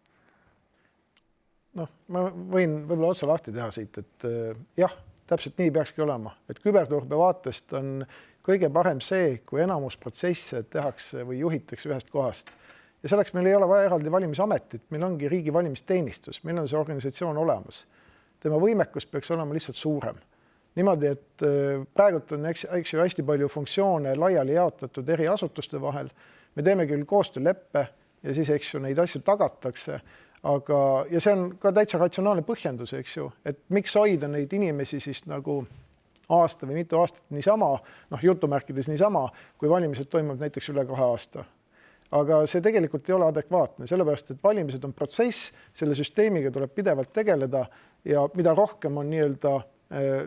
ma võin võib-olla otsa lahti teha siit, et jah, täpselt nii peakski olema, et küberturbe vaatest on kõige parem see, kui enamus protsesse tehakse või juhitakse ühest kohast. Ja selleks meil ei ole vaja eraldi valimisametit, meil ongi riigi valimisteenistus, meil on see organisatsioon olemas. Tema võimekus peaks olema lihtsalt suurem. Niimoodi, et praegult on eks ju hästi palju funktsioone laiali jaotatud eri asutuste vahel. Me teeme küll koostööleppe ja siis eks ju neid asju tagatakse, aga ja see on ka täitsa ratsionaalne põhjendus, eks ju, et miks hoida neid inimesi siis nagu aasta või mitu aastat niisama, jutumärkides niisama, kui valimised toimuvad näiteks üle 2 aasta. Aga see tegelikult ei ole adekvaatne, sellepärast, et valimised on protsess, selle süsteemiga tuleb pidevalt tegeleda ja mida rohkem on nii-öelda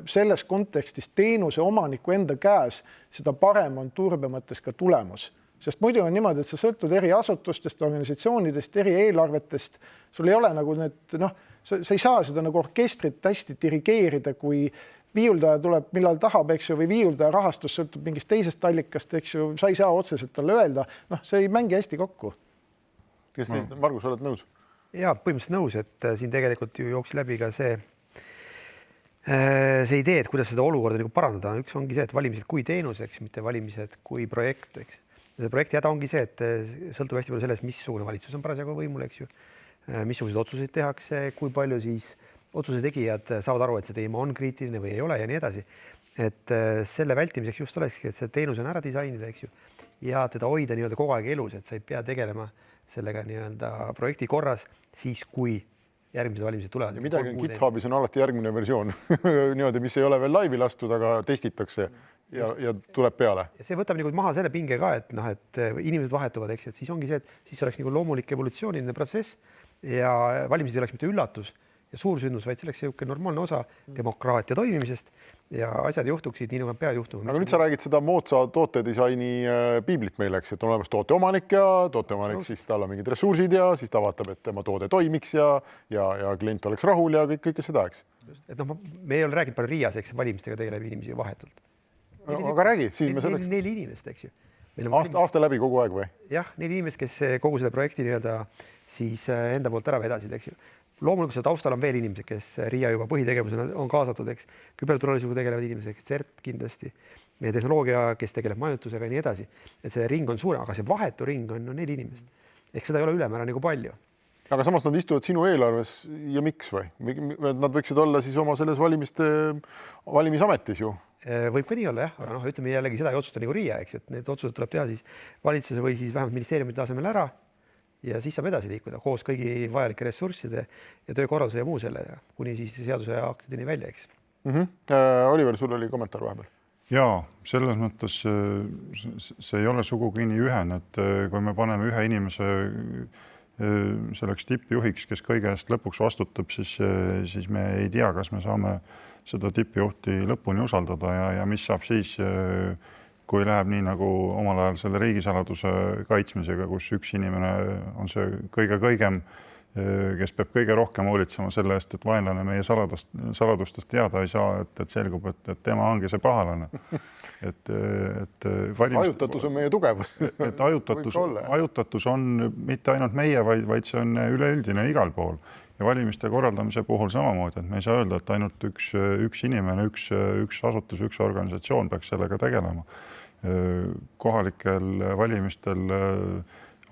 selles kontekstis teenuse omaniku enda käes, seda parem on turbe mõttes ka tulemus. Sest muidu on niimoodi, et sa sõltud eri asutustest, organisatsioonidest, eri eelarvetest, sul ei ole nagu need, sa ei saa seda nagu orkestrit hästi dirigeerida, kui viiuldaja tuleb, millal tahab, eks ju, või viiuldaja rahastus sõltub mingist teisest allikast, eks ju, sa ei saa otseselt talle öelda, see ei mängi hästi kokku. Kes teist, Margus, oled nõus? Jaa, põhimõtteliselt nõus, et siin tegelikult ju jooksis läbi ka see idee, et kuidas seda olukorda nagu parandada. Üks ongi see, et valimised kui teenus, eks, mitte valimised kui projekt, eks. Ja see projekti häda ongi see, et sõltub hästi palju sellest, missugune valitsus on parasjagu võimul, eks ju, missuguseid otsuseid tehakse, kui palju siis otsuse tegijad saavad aru, et see teema on kriitiline või ei ole ja nii edasi. Et selle vältimiseks just olekski, et see teenus on ära disainida, eks ju, ja teda hoida nii-öelda kogu aeg elus, et sa ei pea tegelema sellega nii-öelda projekti korras siis, kui järgmised valimised tulevad. Ja midagi GitHubis on alati järgmine versioon, niimoodi, mis ei ole veel laivi lastud, aga testitakse ja tuleb peale. Ja see võtab nagu maha selle pinge ka, et inimesed vahetuvad, eks ju, et siis ongi see, et siis oleks nagu loomulik evolutsiooniline protsess ja valimised ei oleks mitte üllatus ja suursündmus, vaid selleks selline normaalne osa demokraatia toimimisest ja asjad juhtuksid nii, nagu peavad juhtuma. Aga nüüd sa räägid seda moodsa tootedisaini piiblit meile, eks, et on olemas tooteomanik ja tooteomanik siis tal on mingid ressursid ja siis ta vaatab, et tema toode toimiks ja klient oleks rahul ja kõike seda, eks. Et me ei ole rääginud palju Riias, eks, valimistega tegeleb inimesi vahetult. Aga räägi, siin me selleks. 4 inimest, eks ju. Aasta läbi kogu aeg või? Jah, 4 inimest, kes kogu selle projekti nii-öelda siis enda poolt ära vedasid, eks ju. Loomulikult see taustal on veel inimesed, kes Riia juba põhitegevusena on kaasatud, eks. Küberturvalisusega tegelevad inimesed, CERT kindlasti, meie tehnoloogia, kes tegeleb majutusega ja nii edasi. Et see ring on suurem, aga see vahetu ring on 4 inimest. Ehk seda ei ole ülemäära nagu palju. Aga samas nad istuvad sinu eelarves ja miks või? Nad võiksid olla siis oma selles valimisametis ju. Võib ka nii olla, jah, aga ütleme jällegi seda ei otsusta nagu Riia, eks, et need otsused tuleb teha siis valitsuse või siis vähemalt ministeeriumite tasemel ära ja siis saab edasi liikuda koos kõigi vajalike ressursside ja töökorralduse ja muu selle, kuni siis seaduse aktideni välja, eks. Oliver, sul oli kommentaar vahepeal. Jaa, selles mõttes see ei ole sugugi nii ühene, et kui me paneme ühe inimese selleks tippjuhiks, kes kõige eest lõpuks vastutab, siis me ei tea, kas me saame seda tippjuhti lõpuni usaldada ja mis saab siis, kui läheb nii nagu omal ajal selle riigisaladuse kaitsmisega, kus üks inimene on see kõigem, kes peab kõige rohkem hoolitsema selle eest, et vaenlane meie saladustest teada ei saa, et selgub, et tema ongi see pahalane. Ajutatus on meie tugevus. Ajutatus on mitte ainult meie, vaid see on üleüldine igal pool. Ja valimiste korraldamise puhul samamoodi, et me ei saa öelda, et ainult üks inimene, üks asutus, üks organisatsioon peaks sellega tegelema. Kohalikel valimistel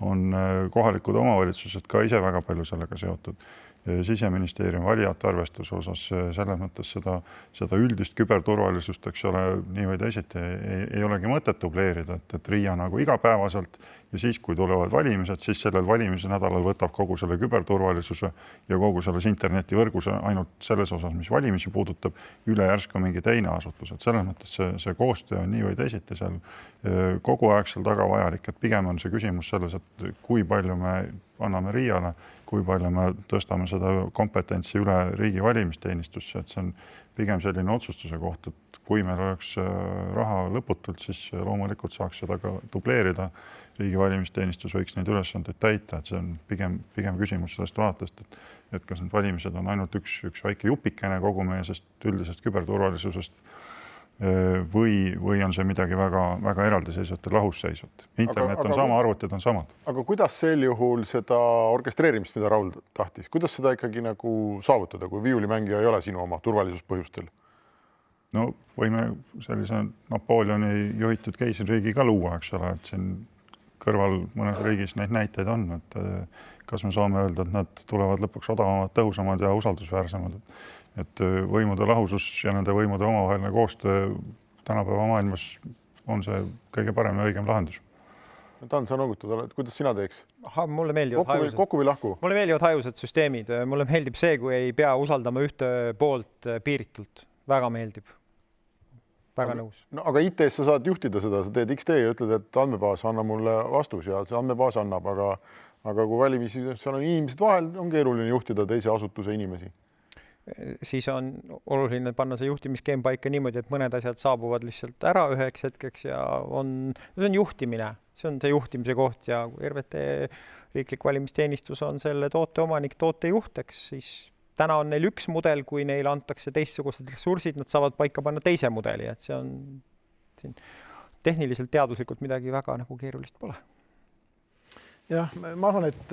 on kohalikud omavalitsused ka ise väga palju sellega seotud. Siseministeerium valijate arvestuse osas selles mõttes seda üldist küberturvalisust, eks ole, nii või teisiti ei olegi mõtet dubleerida, et Riia nagu igapäevaselt ja siis, kui tulevad valimised, siis sellel valimise nädalal võtab kogu selle küberturvalisuse ja kogu selles internetivõrgus ainult selles osas, mis valimisi puudutab, üle järsku mingi teine asutus. Et selles mõttes see koostöö on nii või teisiti seal kogu aeg seal taga vajalik, et pigem on see küsimus selles, et kui palju me anname Riiale, kui palju me tõstame seda kompetentsi üle riigi valimisteenistusse, et see on pigem selline otsustuse koht, et kui meil oleks raha lõputult, siis loomulikult saaks seda ka dubleerida. Riigi valimisteenistus võiks neid ülesandeid täita, et see on pigem küsimus sellest vaatest, et kas need valimised on ainult üks väike jupikene kogu meie üldisest küberturvalisusest või on see midagi väga eraldiseisvat ja lahusseisvat. Internet on sama, arvutid on samad. Aga kuidas sel juhul seda orkestreerimist, mida Raul tahtis, kuidas seda ikkagi nagu saavutada, kui viiulimängija ei ole sinu oma turvalisuspõhjustel? No võime sellise Napoleoni juhitud keisririigi ka luua, eks ole, et siin kõrval mõnes riigis neid näiteid on, et kas me saame öelda, et nad tulevad lõpuks odavamad, tõhusamad ja usaldusväärsemad. Et võimude lahusus ja nende võimude omavaheline koostöö tänapäeva maailmas on see kõige parem ja õigem lahendus. Tahan sa noogutada, kuidas sina teeks? Mulle meeldivad hajused. Kokku või lahku? Mulle meeldivad hajused süsteemid. Mulle meeldib see, kui ei pea usaldama ühte poolt piiritult. Väga meeldib. Väga nõus. No, aga IT-s sa saad juhtida seda, sa teed XT ja ütled, et andmebaas annab mulle vastus ja see andmebaas annab, aga kui valimisi seal on inimesed vahel, on keeruline juhtida teise asutuse inimesi. Siis on oluline panna see juhtimisskeem paika niimoodi, et mõned asjad saabuvad lihtsalt ära üheks hetkeks ja see on juhtimine, see on see juhtimise koht ja kui RVT riiklik valimisteenistus on selle toote omanik, toote juhteks, siis täna on neil üks mudel, kui neile antakse teistsugused ressursid, nad saavad paika panna teise mudeli, et see on siin tehniliselt teaduslikult midagi väga nagu keerulist pole. Jah, ma arvan, et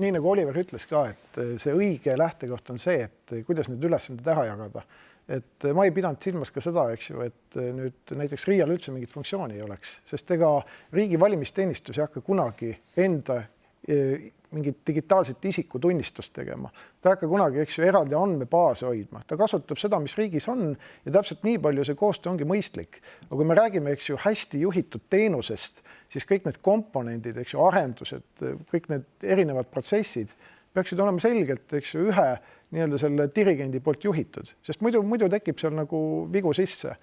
nii nagu Oliver ütles ka, et see õige lähtekoht on see, et kuidas need ülesanded ära jagada. Et ma ei pidanud silmas ka seda, eks ju, et nüüd näiteks RIA-l üldse mingit funktsiooni ei oleks, sest ega riigi valimisteenistus ei hakka kunagi enda mingit digitaalset isikutunnistust tegema. Ta hakka kunagi, eks ju, eraldi andmebaase hoidma. Ta kasutab seda, mis riigis on ja täpselt nii palju see koostöö ongi mõistlik. Aga kui me räägime, eks ju, hästi juhitud teenusest, siis kõik need komponendid, eks ju, arendused, kõik need erinevad protsessid peaksid olema selgelt, eks ju, ühe nii-öelda selle dirigendi poolt juhitud, sest muidu tekib seal nagu vigu sisse.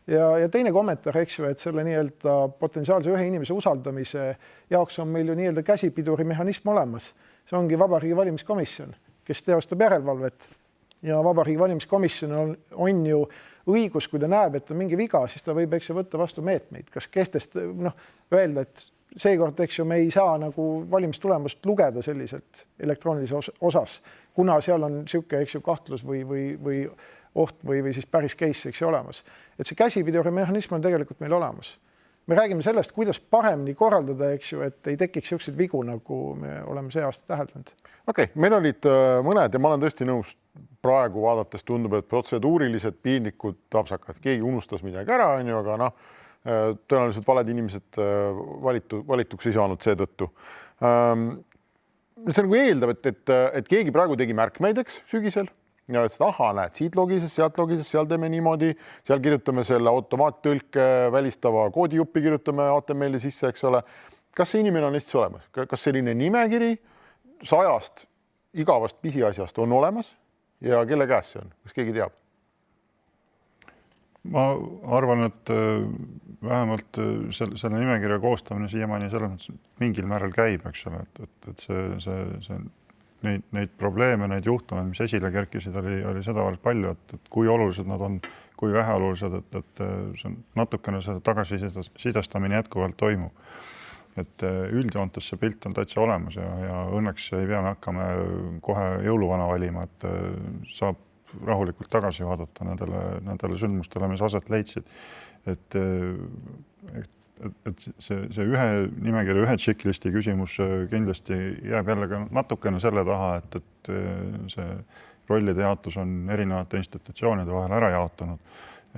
Ja teine kommentaar, eks ju, et selle nii-öelda potentsiaalse ühe inimese usaldamise jaoks on meil ju nii-öelda käsipiduri mehhanism olemas. See ongi Vabariigi valimiskomisjon, kes teostab järelevalvet ja Vabariigi valimiskomisjon on ju õigus, kui ta näeb, et on mingi viga, siis ta võib, eks ju, võtta vastu meetmeid, kas öelda, et seekord, eks ju, me ei saa nagu valimistulemust lugeda selliselt elektroonilises osas, kuna seal on sihuke, eks ju, kahtlus või oht või siis päris case, eks ju, olemas. Et see käsipiduri mehhanism on tegelikult meil olemas. Me räägime sellest, kuidas paremini korraldada, eks ju, et ei tekiks selliseid vigu, nagu me oleme see aasta täheldanud. Okei, meil olid mõned ja ma olen tõesti nõus praegu vaadates tundub, et protseduurilised piinlikud tapsakad. Keegi unustas midagi ära, aga tõenäoliselt valed inimesed valituks ei saanud seetõttu. See nagu eeldab, et keegi praegu tegi märkmeideks sügisel ja et näed, siit logises, seal teeme niimoodi, seal kirjutame selle automaattõlke välistava koodijuppi, kirjutame HTML-i sisse, eks ole. Kas see inimene on Eestis olemas? Kas selline nimekiri 100 igavast pisiasjast on olemas ja kelle käes see on? Kas keegi teab? Ma arvan, et vähemalt selle nimekirja koostamine siiamaani selles mõttes mingil määral käib, eks ole, et see neid probleeme, neid juhtumeid, mis esile kerkisid, oli sedavõrd palju, et kui olulised nad on, kui vähe olulised, et see on natukene selle tagasisidestamine jätkuvalt toimub. Et üldjoontes see pilt on täitsa olemas ja õnneks ei pea me hakkame kohe jõuluvana valima, et saab rahulikult tagasi vaadata nendele sündmustele, mis aset leidsid. Et see ühe nimekirja, ühe checklisti küsimus kindlasti jääb jälle natukene selle taha, et see rollide jaotus on erinevate institutsioonide vahel ära jaotunud.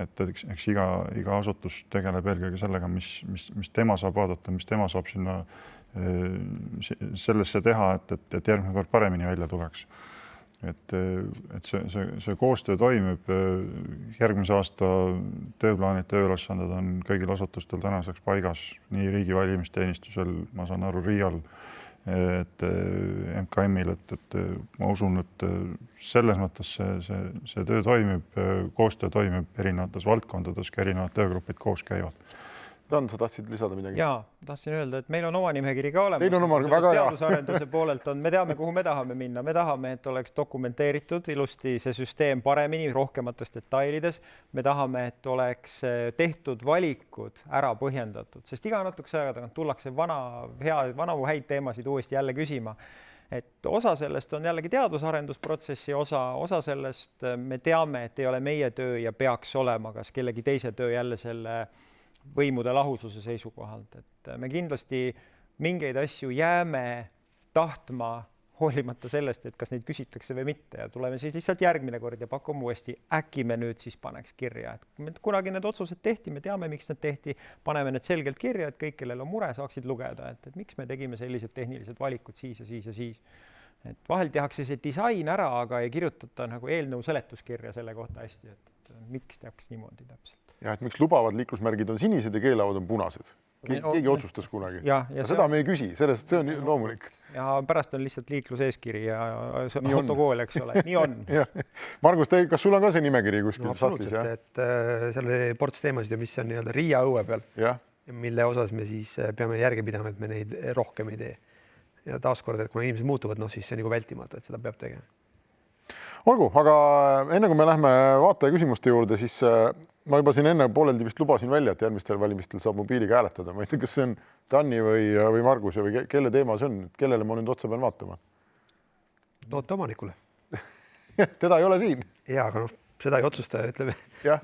Et eks iga asutus tegeleb eelkõige sellega, mis tema saab vaadata, mis tema saab sinna sellesse teha, et järgmine kord paremini välja tuleks. Et see koostöö toimib, järgmise aasta tööplaanid, tööülesanded on kõigil asutustel tänaseks paigas, nii riigi valimisteenistusel, ma saan aru RIA-l, et MKM-il, et ma usun, et selles mõttes see töö toimib, koostöö toimib erinevates valdkondades, ka erinevad töögrupid koos käivad. Dan, sa tahtsid lisada midagi? Jaa, tahtsin öelda, et meil on oma nimekiri ka olemas. Teil on oma väga hea. Teadusarenduse poolelt on, me teame, kuhu me tahame minna. Me tahame, et oleks dokumenteeritud ilusti see süsteem paremini, rohkemates detailides. Me tahame, et oleks tehtud valikud ära põhjendatud, sest iga natukese aega tullakse vanu häid teemasid uuesti jälle küsima. et osa sellest on jällegi teadusarendusprotsessi osa sellest me teame, et ei ole meie töö ja peaks olema kas kellegi teise töö jälle selle võimude lahususe seisukohalt, et me kindlasti mingeid asju jääme tahtma hoolimata sellest, et kas neid küsitakse või mitte ja tuleme siis lihtsalt järgmine kord ja pakume uuesti, äkki me nüüd siis paneks kirja, et kunagi need otsused tehti, me teame, miks need tehti, paneme need selgelt kirja, et kõik, kellel on mure, saaksid lugeda, et miks me tegime sellised tehnilised valikud siis ja siis ja siis. Et vahel tehakse see disain ära, aga ei kirjutata nagu eelnõu seletuskirja selle kohta hästi, et miks tehaks niimoodi täpselt. Ja, et miks lubavad liiklusmärgid on sinised ja keelavad on punased. Keegi otsustas kunagi. Ja seda me ei küsi, sellest see on loomulik. Ja pärast on lihtsalt liikluseeskiri ja autokool, eks ole, nii on. Margus, kas sul on ka see nimekiri kuskil satlis? Et seal oli ports teemasid, mis on nii-öelda Riia õue peal, mille osas me siis peame järgi pidama, et me neid rohkem ei tee. Ja taaskord, et kui inimesed muutuvad, siis see on nagu vältimatu, et seda peab tegema. Olgu, aga enne kui me lähme vaataja küsimuste juurde, siis ma juba siin enne pooleldi vist lubasin välja, et järgmistel valimistel saab mobiiliga hääletada. Ma ei tea, kas see on Tanni või Margus või kelle teema see on, kellele ma nüüd otsa pean vaatama? Toote omanikule. Teda ei ole siin. Ja, aga seda ei otsusta, ütleme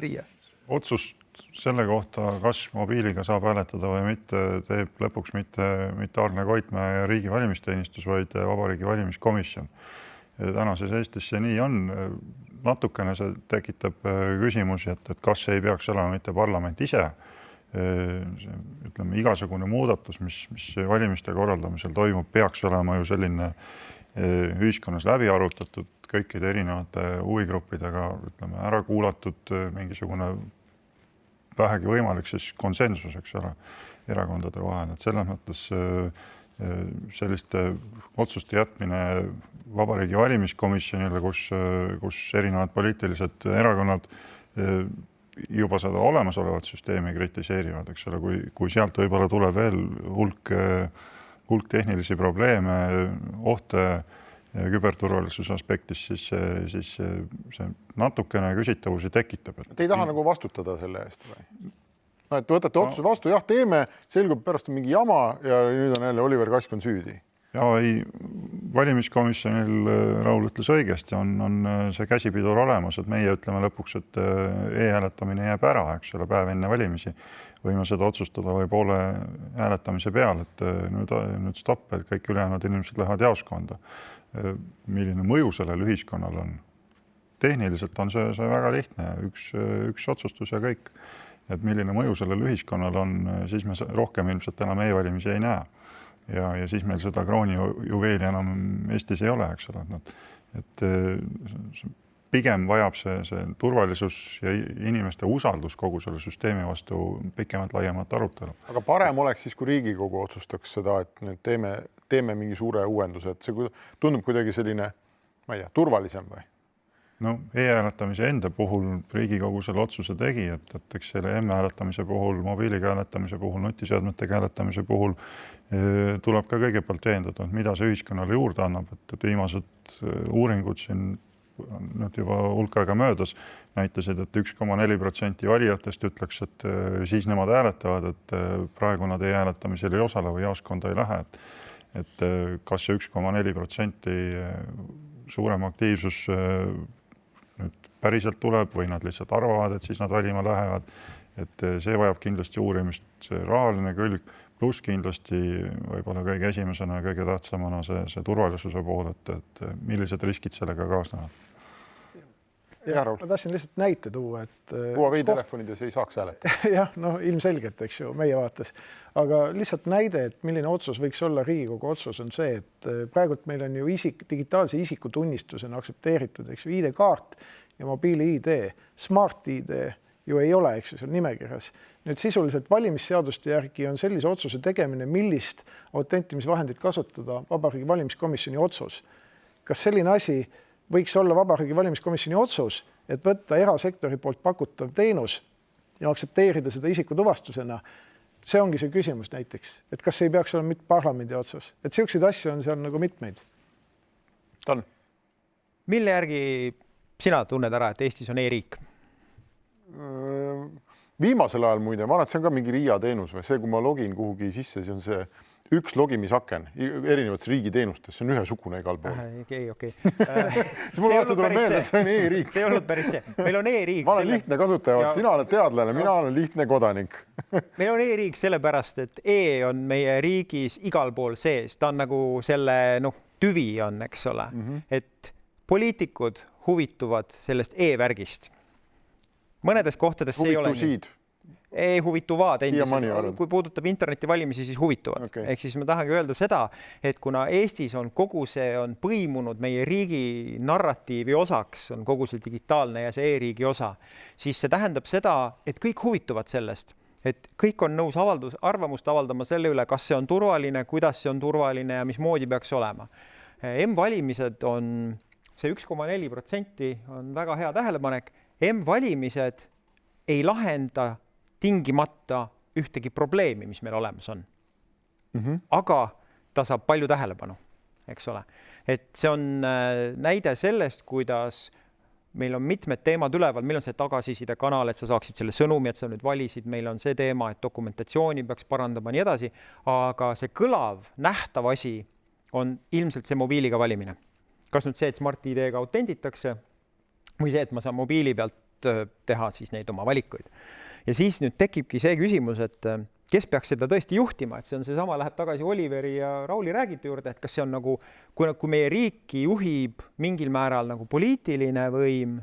Riia. Otsust selle kohta, kas mobiiliga saab hääletada või mitte, teeb lõpuks mitte Arne Koitmäe ja riigi valimisteenistus, vaid Vabariigi Valimiskomisjon. Tänases Eestis see nii on. Natukene see tekitab küsimusi, et kas ei peaks olema mitte parlament ise. Ütleme, igasugune muudatus, mis valimiste korraldamisel toimub, peaks olema ju selline ühiskonnas läbi arutatud kõikide erinevate huvigruppidega, ütleme, ära kuulatud mingisugune vähegi võimalik siis konsensuseks ole erakondade vahel, et selles mõttes selliste otsuste jätmine Vabariigi Valimiskomisjonile, kus erinevad poliitilised erakonnad juba seda olemasolevat süsteemi kritiseerivad, eks ole, kui sealt võib-olla tuleb veel hulk tehnilisi probleeme, ohte küberturvalisuse aspektis, siis see natukene küsitavusi tekitab. Te ei taha nagu vastutada selle eest või? No, et võtate otsuse vastu, jah, teeme, selgub pärast mingi jama ja nüüd on jälle Oliver Kask on süüdi. Ja ei, valimiskomisjonil Raul ütles õigesti, on see käsipidur olemas, et meie ütleme lõpuks, et e-hääletamine jääb ära, eks ole, päev enne valimisi. Võime seda otsustada või poole hääletamise peal, et nüüd stopp, et kõik ülejäänud inimesed lähevad jaoskonda. Milline mõju sellel ühiskonnal on? Tehniliselt on see väga lihtne, üks otsustus ja kõik. Et milline mõju sellel ühiskonnal on, siis me rohkem ilmselt enam e-valimisi ei näe. Ja siis meil seda kroonijuveeli enam Eestis ei ole, eks ole. Et pigem vajab see turvalisus ja inimeste usaldus kogu selle süsteemi vastu pikemalt laiemat arutelu. Aga parem oleks siis, kui Riigikogu otsustaks seda, et nüüd teeme mingi suure uuenduse, et see tundub kuidagi selline, ma ei tea, turvalisem või? No e-hääletamise enda puhul Riigikogu selle otsuse tegi, et eks selle m-hääletamise puhul, mobiiliga hääletamise puhul, nutiseadmetega hääletamise puhul tuleb ka kõigepealt veendada, mida see ühiskonnale juurde annab, et viimased uuringud siin nüüd juba hulk aega möödas näitasid, et 1,4% valijatest ütleks, et siis nemad hääletavad, et praegu nad e-hääletamisel ei osale või jaoskonda ei lähe, et kas see 1,4% suurem aktiivsus nüüd päriselt tuleb või nad lihtsalt arvavad, et siis nad valima lähevad. Et see vajab kindlasti uurimist, see rahaline külg, pluss kindlasti võib-olla kõige esimesena ja kõige tähtsamana see turvalisuse pool, et millised riskid sellega kaasnevad. Ja, ma tahtsin lihtsalt näite tuua, et Huawei telefonides ei saaks hääletada. Jah, ilmselgelt, eks ju, meie vaates. Aga lihtsalt näide, et milline otsus võiks olla Riigikogu otsus on see, et praegult meil on ju digitaalse isikutunnistusena aktsepteeritud, eks ju, ID-kaart ja mobiili-ID, Smart-ID ju ei ole, eks ju, seal nimekirjas. Nüüd sisuliselt valimisseaduste järgi on sellise otsuse tegemine, millist autentimisvahendit kasutada Vabariigi Valimiskomisjoni otsus. Kas selline asi võiks olla Vabariigi Valimiskomisjoni otsus, et võtta erasektori poolt pakutav teenus ja aktsepteerida seda isikutuvastusena. See ongi see küsimus näiteks, et kas ei peaks olema mitte parlamendi otsus. Et selliseid asju on seal nagu mitmeid. Tan. Mille järgi sina tunned ära, et Eestis on e-riik? Viimasel ajal muide, ma arvan, et see on ka mingi Riia teenus või see, kui ma login kuhugi sisse, siis on see üks logimisaken erinevates riigiteenustes, see on ühesugune igal pool. Okei. siis mul alati tuleb meelde, et see on e-riik. See ei olnud päris see. Meil on e-riik. Ma olen lihtne kasutaja, sina oled teadlane, mina olen lihtne kodanik. Meil on e-riik sellepärast, et on meie riigis igal pool sees. Ta on nagu selle tüvi on, eks ole, et poliitikud huvituvad sellest e-värgist. Mõnedes kohtades see ei ole nii. Ei huvituvad endiselt. Kui puudutab internetivalimisi, siis huvituvad. Okay. Ehk siis ma tahangi öelda seda, et kuna Eestis on kogu see on põimunud meie riigi narratiivi osaks, on kogu see digitaalne ja see e-riigi osa, siis see tähendab seda, et kõik huvituvad sellest, et kõik on nõus arvamust avaldama selle üle, kas see on turvaline, kuidas see on turvaline ja mismoodi peaks olema. M-valimised on see 1,4% on väga hea tähelepanek. M-valimised ei lahenda tingimata ühtegi probleemi, mis meil olemas on. Aga ta saab palju tähelepanu, eks ole. Et see on näide sellest, kuidas meil on mitmed teemad üleval, meil on see tagasiside kanal, et sa saaksid selle sõnumi, et sa nüüd valisid, meil on see teema, et dokumentatsiooni peaks parandama nii edasi, aga see kõlav, nähtav asi on ilmselt see mobiiliga valimine. Kas nüüd see, et Smart ID-ga autenditakse või see, et ma saan mobiili pealt teha siis neid oma valikuid. Ja siis nüüd tekibki see küsimus, et kes peaks seda tõesti juhtima, et see on seesama, läheb tagasi Oliveri ja Rauli räägitu juurde, et kas see on nagu, kui meie riiki juhib mingil määral nagu poliitiline võim,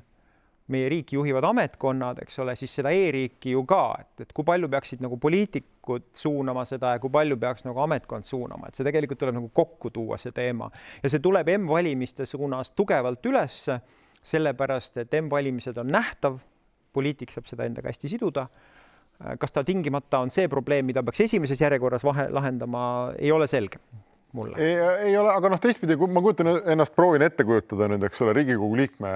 meie riiki juhivad ametkonnad, eks ole, siis seda e-riiki ju ka, et kui palju peaksid nagu poliitikud suunama seda ja kui palju peaks nagu ametkond suunama, et see tegelikult tuleb nagu kokku tuua see teema. Ja see tuleb M-valimiste suunas tugevalt üles, sellepärast, et M-valimised on nähtav, poliitik saab seda endaga hästi siduda. Kas ta tingimata on see probleem, mida peaks esimeses järjekorras lahendama, ei ole selge mulle. Ei ole, aga teistpidi, kui ma proovin ette kujutada nüüd, eks ole, Riigikogu liikme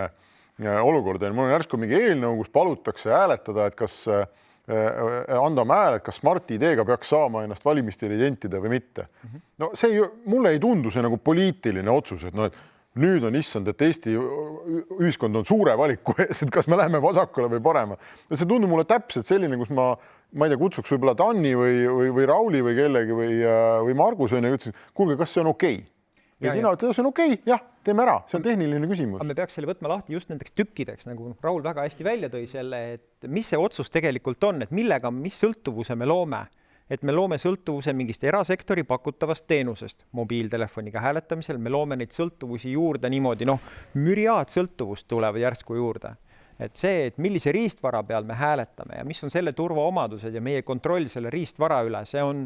olukorda, mul on järsku mingi eelnõu, kus palutakse hääletada, et kas anda hääl, et kas Smart ID-ga peaks saama ennast valimistele identida või mitte. No see mulle ei tundu see nagu poliitiline otsus, et et nüüd on issand, et Eesti ühiskond on suure valiku ees, et kas me läheme vasakule või parema. See tundub mulle täpselt selline, kus ma ei tea, kutsuks võib-olla Tanni või Rauli või kellegi või Margus ja ütlesin, kuulge, kas see on okei? Ja sina ütled, see on okei, jah, teeme ära, see on tehniline küsimus. Me peaks selle võtma lahti just nendeks tükkideks, nagu Raul väga hästi välja tõi selle, et mis see otsus tegelikult on, et millega, mis sõltuvuse me loome. Et me loome sõltuvuse mingist erasektori pakutavast teenusest mobiiltelefoniga hääletamisel, me loome neid sõltuvusi juurde niimoodi, müriaad sõltuvust tulevad järsku juurde. Et see, et millise riistvara peal me hääletame ja mis on selle turvaomadused ja meie kontroll selle riistvara üle, see on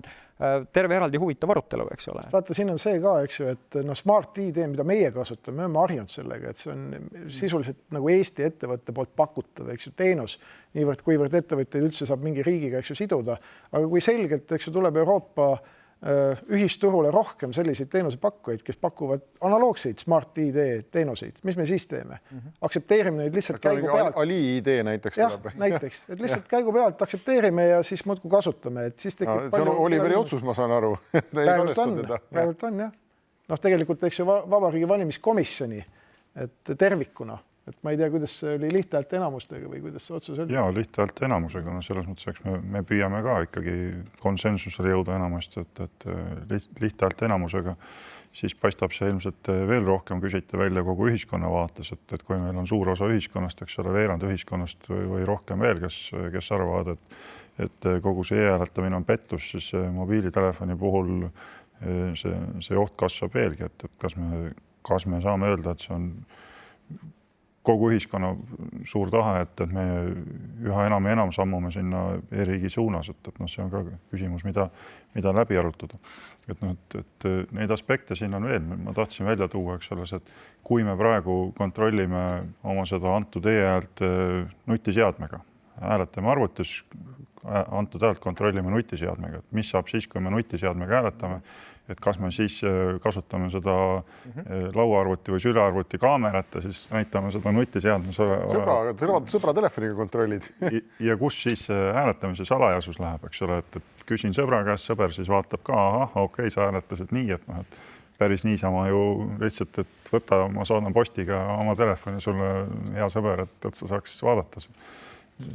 terve eraldi huvitav arutelu, eks ole. Vaata, siin on see ka, eks ju, et Smart ID, mida meie kasutame, me oleme harjunud sellega, et see on sisuliselt nagu Eesti ettevõtte poolt pakutav, eks ju, teenus, niivõrd kuivõrd ettevõtteid üldse saab mingi riigiga, eks ju, siduda. Aga kui selgelt, eks ju, tuleb Euroopa ühisturule rohkem selliseid teenusepakkujaid, kes pakuvad analoogseid Smart ID teenuseid. Mis me siis teeme? Aksepteerime neid lihtsalt käigu pealt. Ali ID näiteks tuleb. Näiteks, et lihtsalt käigu pealt aksepteerime ja siis muudkui kasutame. Et siis tekib see on Oliveri otsus, ma saan aru. Praegult on, jah. Tegelikult eks ju Vabariigi valimiskomisjoni, et tervikuna. Et ma ei tea, kuidas see oli lihthäälte enamustega või kuidas see otsus oli? Jaa, lihthäälte enamusega. Selles mõttes, eks me püüame ka ikkagi konsensusele jõuda enamasti, et lihthäälte enamusega siis paistab see ilmselt veel rohkem küsita välja kogu ühiskonna vaates, et kui meil on suur osa ühiskonnast, eks ole, veerand ühiskonnast või rohkem veel, kes arvavad, et kogu see e-hääletamine on pettus, siis mobiilitelefoni puhul see oht kasvab veelgi, et kas me saame öelda, et see on kogu ühiskonna suur tahe, et me üha enam ja enam sammume sinna e-riigi suunas, et see on ka küsimus, mida läbi arutada. Et neid aspekte siin on veel, ma tahtsin välja tuua, eks selles, et kui me praegu kontrollime oma seda antud e-häält nutiseadmega, hääletame arvutis, antud häält kontrollime nutiseadmega, et mis saab siis, kui me nutiseadmega hääletame, et kas me siis kasutame seda lauaarvuti või sülearvuti kaamerat ja siis näitame seda nutiseadme. Sõbra telefoniga kontrollid. Ja kus siis hääletamise salajasus läheb, eks ole, et küsin sõbra käest, sõber siis vaatab ka, okei, sa hääletasid nii, et päris niisama ju lihtsalt, et võta, ma saadan postiga oma telefoni sulle, hea sõber, et sa saaks vaadata.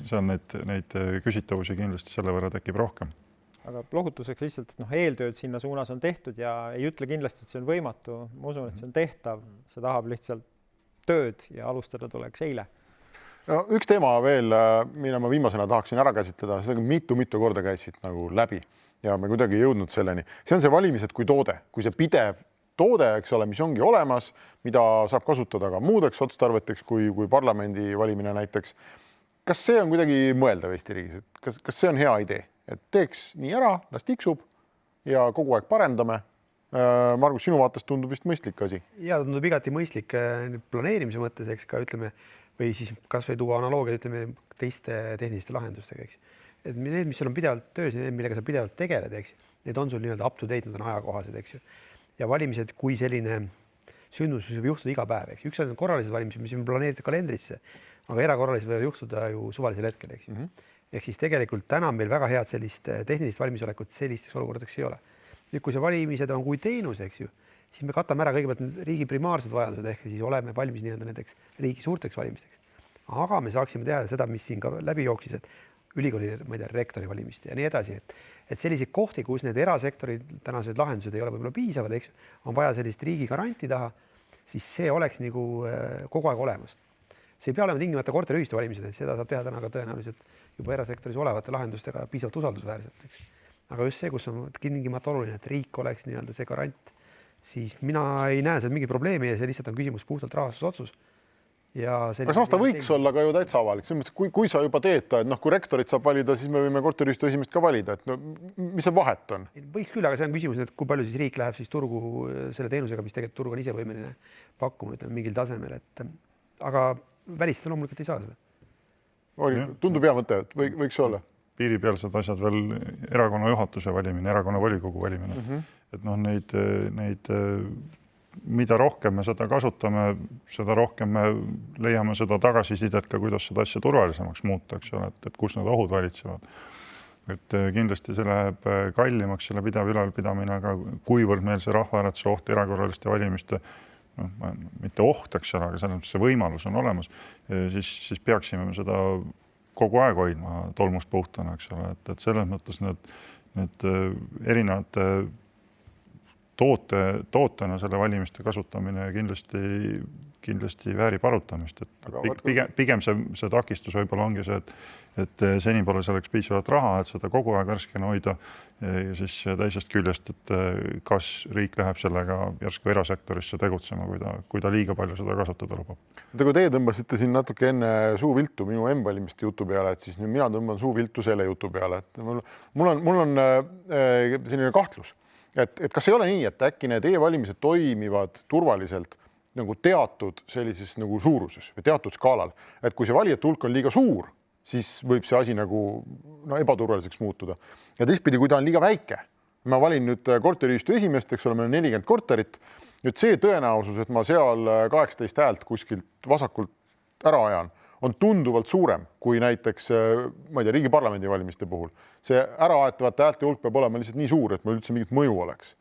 See on neid küsitavusi kindlasti selle võrra tekib rohkem. aga lohutuseks lihtsalt, et eeltööd sinna suunas on tehtud ja ei ütle kindlasti, et see on võimatu. Ma usun, et see on tehtav, see tahab lihtsalt tööd ja alustada tuleks eile. No, üks teema veel, mida ma viimasena tahaksin ära käsitleda, seda mitu korda käisid nagu läbi ja me kuidagi jõudnud selleni. See on see valimised kui toode, kui see pidev toode, eks ole, mis ongi olemas, mida saab kasutada ka muudeks otstarveteks kui parlamendi valimine näiteks. Kas see on kuidagi mõeldav Eesti riigis? Kas see on hea idee? Et teeks nii ära, las tiksub ja kogu aeg parendame. Margus, sinu vaatest tundub vist mõistlik asi. Ja tundub igati mõistlik planeerimise mõttes, eks ka ütleme, või siis kas või tuua analoogia, ütleme, teiste tehniliste lahendustega, eks. Et need, mis sul on pidevalt töös, need, millega sa pidevalt tegeled, eks, need on sul nii-öelda up to date, nad on ajakohased, eks ju. Ja valimised, kui selline sündmus, mis võib juhtuda iga päev, eks. Üks on korralised valimised, mis on planeeritud kalendrisse, aga erakorralised võivad juhtuda ju suvalisel hetkel, eks. Ehk siis tegelikult täna meil väga head sellist tehnilist valmisolekut sellisteks olukordadeks ei ole. Nüüd, kui see valimised on kui teenus, eks ju, siis me katame ära kõigepealt riigi primaarsed vajadused, ehk siis oleme valmis nii-öelda näiteks riigi suurteks valimisteks. Aga me saaksime teha seda, mis siin ka läbi jooksis, et ülikooli, ma ei tea, rektori valimist ja nii edasi, et selliseid kohti, kus need erasektori tänased lahendused ei ole võib-olla piisavad, eks, on vaja sellist riigi garanti taha, siis see oleks nagu kogu aeg olemas. See ei pea olema tingimata korteriühistu valimised, et seda saab teha täna ka tõenäoliselt juba erasektoris olevate lahendustega piisavalt usaldusväärselt. Eks. Aga just see, kus on tingimata oluline, et riik oleks nii-öelda see garant, siis mina ei näe seal mingit probleemi ja see lihtsalt on küsimus puhtalt rahastusotsus. Aga samas ta võiks olla ka ju täitsa avalik. Kui sa juba teed ta, et kui rektorit saab valida, siis me võime korteriühistu esimest ka valida. Et mis see vahet on? Võiks küll, aga see on küsimus, et kui palju siis riik läheb siis turgu selle teenusega, mis tegelikult turg on ise võimeline pakkuma, ütleme, mingil tasemel. Aga välistada loomulikult ei saa seda. Tundub hea mõte, et võiks olla. Piiripealsed asjad veel erakonna juhatuse valimine, erakonna volikogu valimine. Et neid mida rohkem me seda kasutame, seda rohkem me leiame seda tagasisidet ka, kuidas seda asja turvalisemaks muuta, eks ole, et kus need ohud valitsevad. Et kindlasti see läheb kallimaks, selle pidev ülalpidamine, aga kuivõrd meil see rahvahääletuse oht erakorraliste valimiste, mitte oht, eks ole, aga selles see võimalus on olemas, siis peaksime seda kogu aeg hoidma tolmust puhtana, eks ole, et selles mõttes need erinevad tootena selle valimiste kasutamine kindlasti väärib arutamist. Et pigem see takistus võib-olla ongi see, et seni pole selleks piisavalt raha, et seda kogu aeg värskena hoida ja siis teisest küljest, et kas riik läheb sellega järsku erasektorisse tegutsema, kui ta liiga palju seda kasutada lubab. Kui teie tõmbasite siin natuke enne suuviltu minu M-valimiste jutu peale, et siis mina tõmban suuviltu selle jutu peale. Et mul on selline kahtlus. Et kas ei ole nii, et äkki need e-valimised toimivad turvaliselt nagu teatud sellises nagu suuruses või teatud skaalal, et kui see valijate hulk on liiga suur, siis võib see asi nagu ebaturvaliseks muutuda. Ja teistpidi, kui ta on liiga väike, ma valin nüüd korteriühistu esimest, eks ole, meil on 40 korterit, nüüd see tõenäosus, et ma seal 18 häält kuskilt vasakult ära ajan, on tunduvalt suurem kui näiteks, ma ei tea, riigi parlamendi valimiste puhul. See äraaetavate häälte hulk peab olema lihtsalt nii suur, et meil üldse mingit mõju oleks.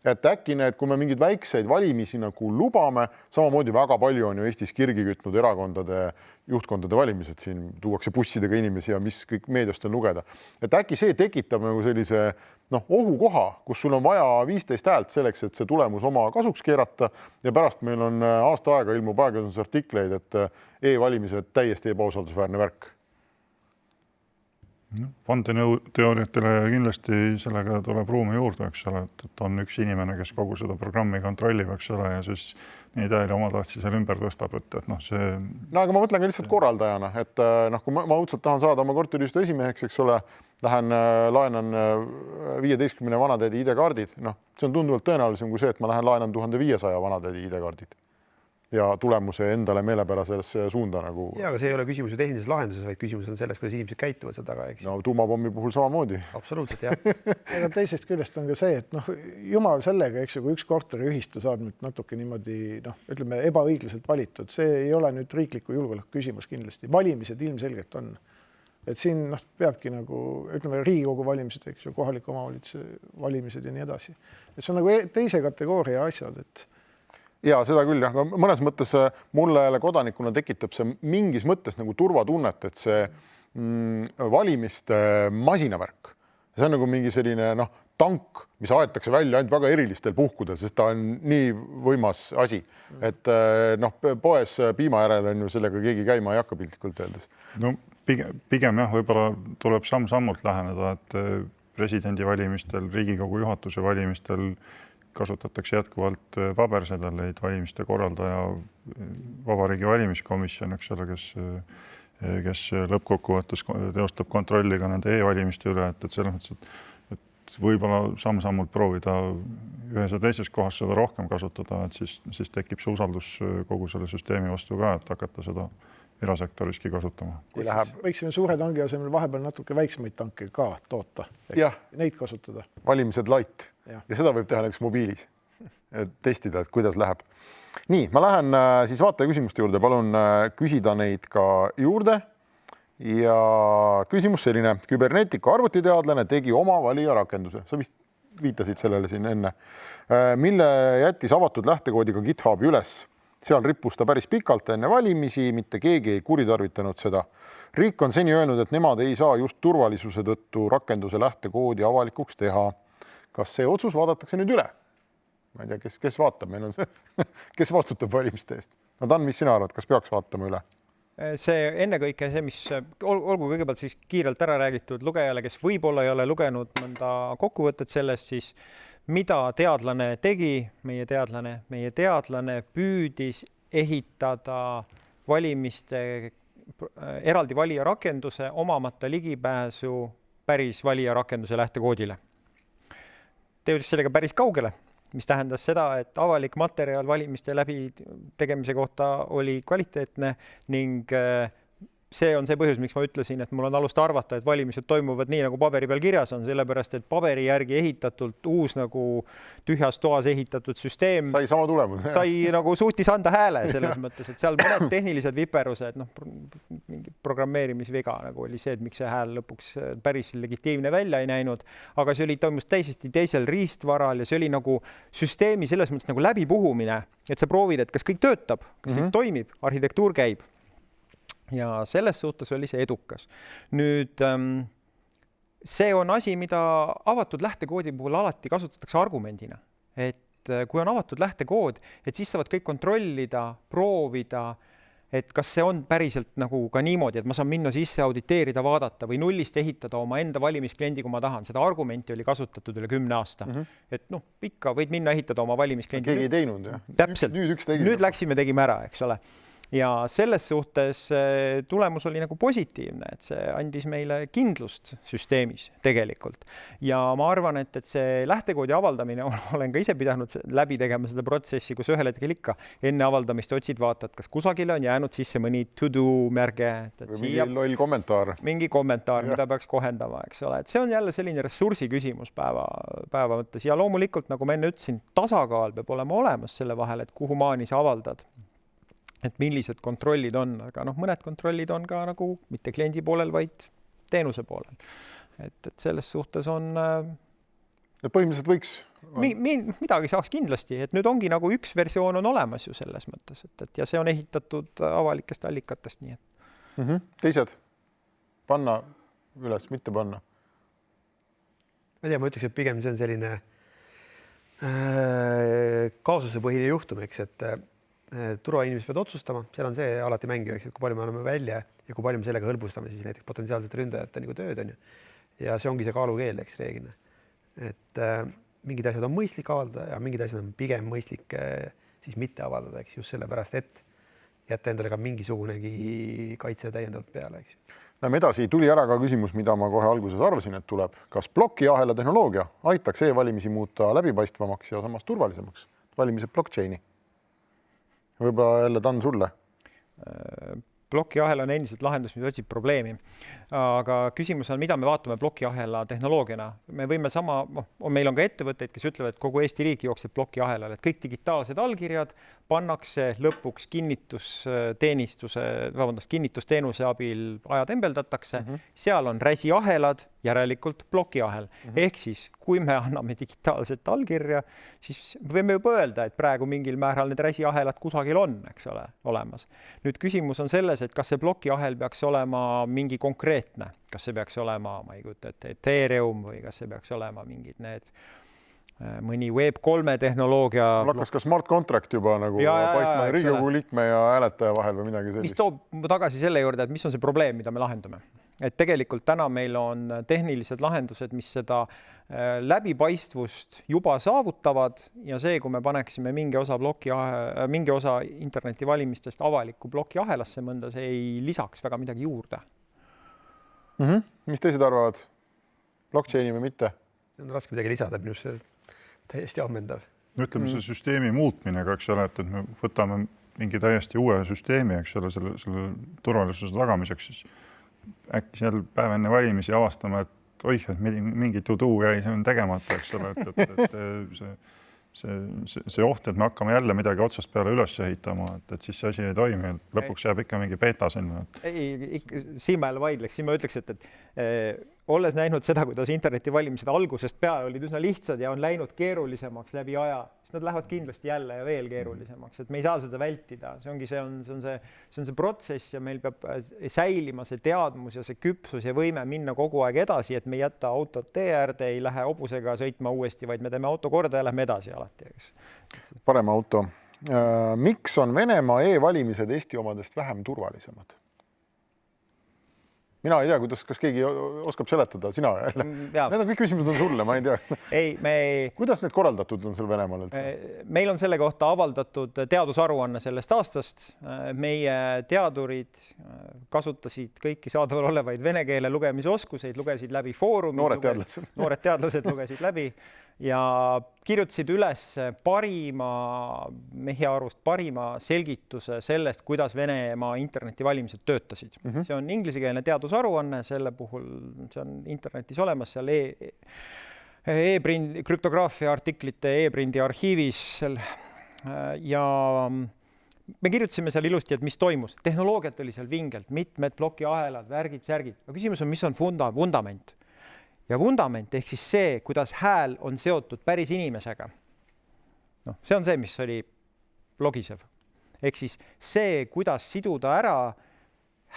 Et äkki need, kui me mingeid väikseid valimisi nagu lubame, samamoodi väga palju on ju Eestis kirgi kütnud erakondade juhtkondade valimised, siin tuuakse bussidega inimesi ja mis kõik meediast on lugeda. Et äkki see tekitab nagu sellise ohukoha, kus sul on vaja 15 häält selleks, et see tulemus oma kasuks keerata ja pärast meil on aasta aega ilmub ajakirjandusartikleid, et e-valimised täiesti ebausaldusväärne värk. Vandenõuteooriatele kindlasti sellega tuleb ruumi juurde, eks ole, et on üks inimene, kes kogu seda programmi kontrollib, eks ole, ja siis nii täiele oma tahtsisel ümber tõstab, et see... aga ma mõtlen ka lihtsalt korraldajana, et kui ma õudselt tahan saada oma korteriühistu esimeheks, eks ole, lähen laenan 15 vanatädi ID-kaardid, see on tunduvalt tõenäolisem kui see, et ma lähen laenan 1500 vanatädi ID-kaardid. Ja tulemuse endale meelepärasesse suunda nagu... Ja, aga see ei ole küsimus ju tehnilises lahenduses, vaid küsimus on selles, kuidas inimesed käituvad seal taga. Tuumapommi puhul samamoodi. Absoluutselt, jah. Aga teisest küljest on ka see, et jumal sellega, eks ju, kui üks korteriühistu saab nüüd natuke niimoodi, ütleme, ebaõiglaselt valitud, see ei ole nüüd riikliku julgeoleku küsimus kindlasti. Valimised ilmselgelt on. Et siin peabki nagu, ütleme, Riigikogu valimised, eks ju, kohaliku omavalitsuse valimised ja nii edasi. Et see on nagu teise kategooria asjad, et ja seda küll, jah. Mõnes mõttes mulle kodanikuna tekitab see mingis mõttes nagu turvatunnet, et see valimiste masinavärk, see on nagu mingi selline tank, mis aetakse välja ainult väga erilistel puhkudel, sest ta on nii võimas asi, et poes piima järel on ju sellega keegi käima ei hakka piltlikult öeldes. No pigem jah, võib-olla tuleb samm-sammult läheneda, et presidendivalimistel, Riigikogu juhatuse valimistel kasutatakse jätkuvalt pabersedeleid, valimiste korraldaja, Vabariigi Valimiskomisjon, eks ole, kes lõppkokkuvõttes teostab kontrolli ka nende e-valimiste üle, et selles mõttes, et võib-olla samm-sammult proovida ühes ja teises kohas seda rohkem kasutada, et siis tekib see usaldus kogu selle süsteemi vastu ka, et hakata seda erasektoriski kasutama. Võiksime suure tangi asemel vahepeal natuke väiksemaid tanke ka toota ja neid kasutada. Valimised light ja seda võib teha näiteks mobiilis, et testida, et kuidas läheb. Nii, ma lähen siis vaataja küsimuste juurde, palun küsida neid ka juurde. Ja küsimus selline, kübernetika arvutiteadlane tegi oma valija rakenduse, sa vist viitasid sellele siin enne, mille jättis avatud lähtekoodiga GitHubi üles. Seal rippus ta päris pikalt enne valimisi, mitte keegi ei kuritarvitanud seda. Riik on seni öelnud, et nemad ei saa just turvalisuse tõttu rakenduse lähtekoodi avalikuks teha. Kas see otsus vaadatakse nüüd üle? Ma ei tea, kes vaatab, meil on see, kes vastutab valimiste eest. No Dan, mis sina arvad, kas peaks vaatama üle? See ennekõike see, mis olgu kõigepealt siis kiirelt ära räägitud lugejale, kes võib-olla ei ole lugenud mõnda kokkuvõtet sellest, siis mida teadlane tegi, meie teadlane püüdis ehitada valimiste eraldi valija rakenduse omamata ligipääsu päris valija rakenduse lähtekoodile. Ta jõudis sellega päris kaugele, mis tähendas seda, et avalik materjal valimiste läbi tegemise kohta oli kvaliteetne ning see on see põhjus, miks ma ütlesin, et mul on alust arvata, et valimised toimuvad nii, nagu paberi peal kirjas on, sellepärast, et paberi järgi ehitatult uus nagu tühjas toas ehitatud süsteem sai sama tulemus. Sai nagu suutis anda hääle selles mõttes, et seal mõned tehnilised viperused, mingi programmeerimisviga nagu oli see, et miks see hääl lõpuks päris legitiimne välja ei näinud, aga see toimus täiesti teisel riistvaral ja see oli nagu süsteemi selles mõttes nagu läbipuhumine, et sa proovid, et kas kõik töötab, kas kõik toimib, arhitektuur käib. Ja selles suhtes oli see edukas. Nüüd see on asi, mida avatud lähtekoodi puhul alati kasutatakse argumendina. Et kui on avatud lähtekood, et siis saavad kõik kontrollida, proovida, et kas see on päriselt nagu ka niimoodi, et ma saan minna sisse auditeerida, vaadata või nullist ehitada oma enda valimiskliendi, kui ma tahan. Seda argumenti oli kasutatud üle 10 aasta. Et ikka võid minna ehitada oma valimiskliendi. Keegi ei teinud, jah? Täpselt. Nüüd läksime, tegime ära, eks ole. Ja selles suhtes tulemus oli nagu positiivne, et see andis meile kindlust süsteemis tegelikult. Ja ma arvan, et see lähtekoodi avaldamine, olen ka ise pidanud läbi tegema seda protsessi, kus ühel hetkel ikka enne avaldamist otsid vaatad, kas kusagile on jäänud sisse mõni to-do märge. Mingi loll kommentaar. Mingi kommentaar, mida peaks kohendama, eks ole. Et see on jälle selline ressursi küsimus päeva mõttes. Ja loomulikult, nagu ma enne ütlesin, tasakaal peab olema olemas selle vahel, et kuhu maani sa avaldad. Et millised kontrollid on, aga mõned kontrollid on ka nagu mitte kliendi poolel, vaid teenuse poolel. Et selles suhtes on... Ja põhimõtteliselt võiks... Midagi saaks kindlasti, et nüüd ongi nagu üks versioon on olemas ju selles mõttes, et ja see on ehitatud avalikest allikatest. Nii et. Teised? Panna üles, mitte panna? Ma ütleks, et pigem see on selline kaasusepõhine juhtum, eks, et turvainimesed peavad otsustama, seal on see alati mängiv, eks, et kui palju me oleme välja ja kui palju me sellega hõlbustame siis näiteks potentsiaalsete ründajate nagu tööd on ju. Ja see ongi see kaalukeel, eks reeglina. Et mingid asjad on mõistlik avaldada ja mingid asjad on pigem mõistlik siis mitte avaldada, eks just sellepärast, et jätta endale ka mingisugunegi kaitse täiendavalt peale, eks. Läheme edasi, tuli ära ka küsimus, mida ma kohe alguses arvasin, et tuleb. Kas plokiahela tehnoloogia aitaks e-valimisi muuta läbipaistvamaks ja samas turvalisemaks? Valimised blockchaini. Võib-olla jälle Dan sulle? Plokiahela on endiselt lahendus, mis otsib probleemi. Aga küsimus on, mida me vaatame plokiahela tehnoloogiana. Me võime sama, meil on ka ettevõtteid, kes ütlevad, et kogu Eesti riik jookseb plokiahelal, et kõik digitaalsed allkirjad pannakse lõpuks kinnitusteenuse abil ajatembeldatatakse. Seal on räsiahelad järelikult plokiahel. Ehk siis, kui me anname digitaalset allkirja, siis võime juba öelda, et praegu mingil määral need räsiahelad kusagil on, eks ole, olemas. Nüüd küsimus on selles, et kas see plokiahel peaks olema mingi konkreetne, kas see peaks olema, ma ei kujuta, et Ethereum või kas see peaks olema mingid need mõni Web3 tehnoloogia. Lakkas ka smart contract juba nagu paistma Riigikogu liikme ja hääletaja vahel või midagi sellist. Mis toob tagasi selle juurde, et mis on see probleem, mida me lahendame? Et tegelikult täna meil on tehnilised lahendused, mis seda läbipaistvust juba saavutavad ja see, kui me paneksime mingi osa internetivalimistest avaliku plokiahelasse mõnda, see ei lisaks väga midagi juurde. Mis teised arvavad? Blockchaini või mitte? See on raske midagi lisada, minu see täiesti ammendav. Ütleme see süsteemi muutmine, eks ole, et me võtame mingi täiesti uue süsteemi, eks ole, selle turvalisuse tagamiseks, siis äkki seal päev enne valimisi avastame, et oih, et mingi to-do jäi tegemata, eks ole, et see oht, et me hakkame jälle midagi otsast peale üles ehitama, et siis see asi ei toimi, et lõpuks jääb ikka mingi beta sinna. Ei, siin ma jälle vaidleks, siin ma ütleks, et olles näinud seda, kuidas internetivalimised algusest peale olid üsna lihtsad ja on läinud keerulisemaks läbi aja, siis nad lähevad kindlasti jälle ja veel keerulisemaks, et me ei saa seda vältida. See on see protsess ja meil peab säilima see teadmus ja see küpsus ja võime minna kogu aeg edasi, et me ei jätta autot tee äärde, ei lähe hobusega sõitma uuesti, vaid me teeme auto korda ja lähme edasi alati. Parem auto. Miks on Venemaa e-valimised Eesti omadest vähem turvalisemad? Mina ei tea, kas keegi oskab seletada, sina jälle. Need on kõik küsimused on sulle, ma ei tea. Kuidas need korraldatud on seal Venemaal üldse? Meil on selle kohta avaldatud teadusaruanne sellest aastast. Meie teadurid kasutasid kõiki saadaval olevaid vene keele lugemisoskuseid, lugesid läbi foorumid. Noored teadlased lugesid läbi ja kirjutasid üles meie arust parima selgituse sellest, kuidas Venemaa internetivalimised töötasid. See on inglisekeelne teadusaruanne, selle puhul see on internetis olemas, seal krüptograafia artiklite e-prindi arhiivis ja me kirjutasime seal ilusti, et mis toimus. Tehnoloogiat oli seal vingelt, mitmed plokiahelad, värgid, särgid. Aga küsimus on, mis on vundament? Ja vundament ehk siis see, kuidas hääl on seotud päris inimesega. See on see, mis oli logisev. Ehk siis see, kuidas siduda ära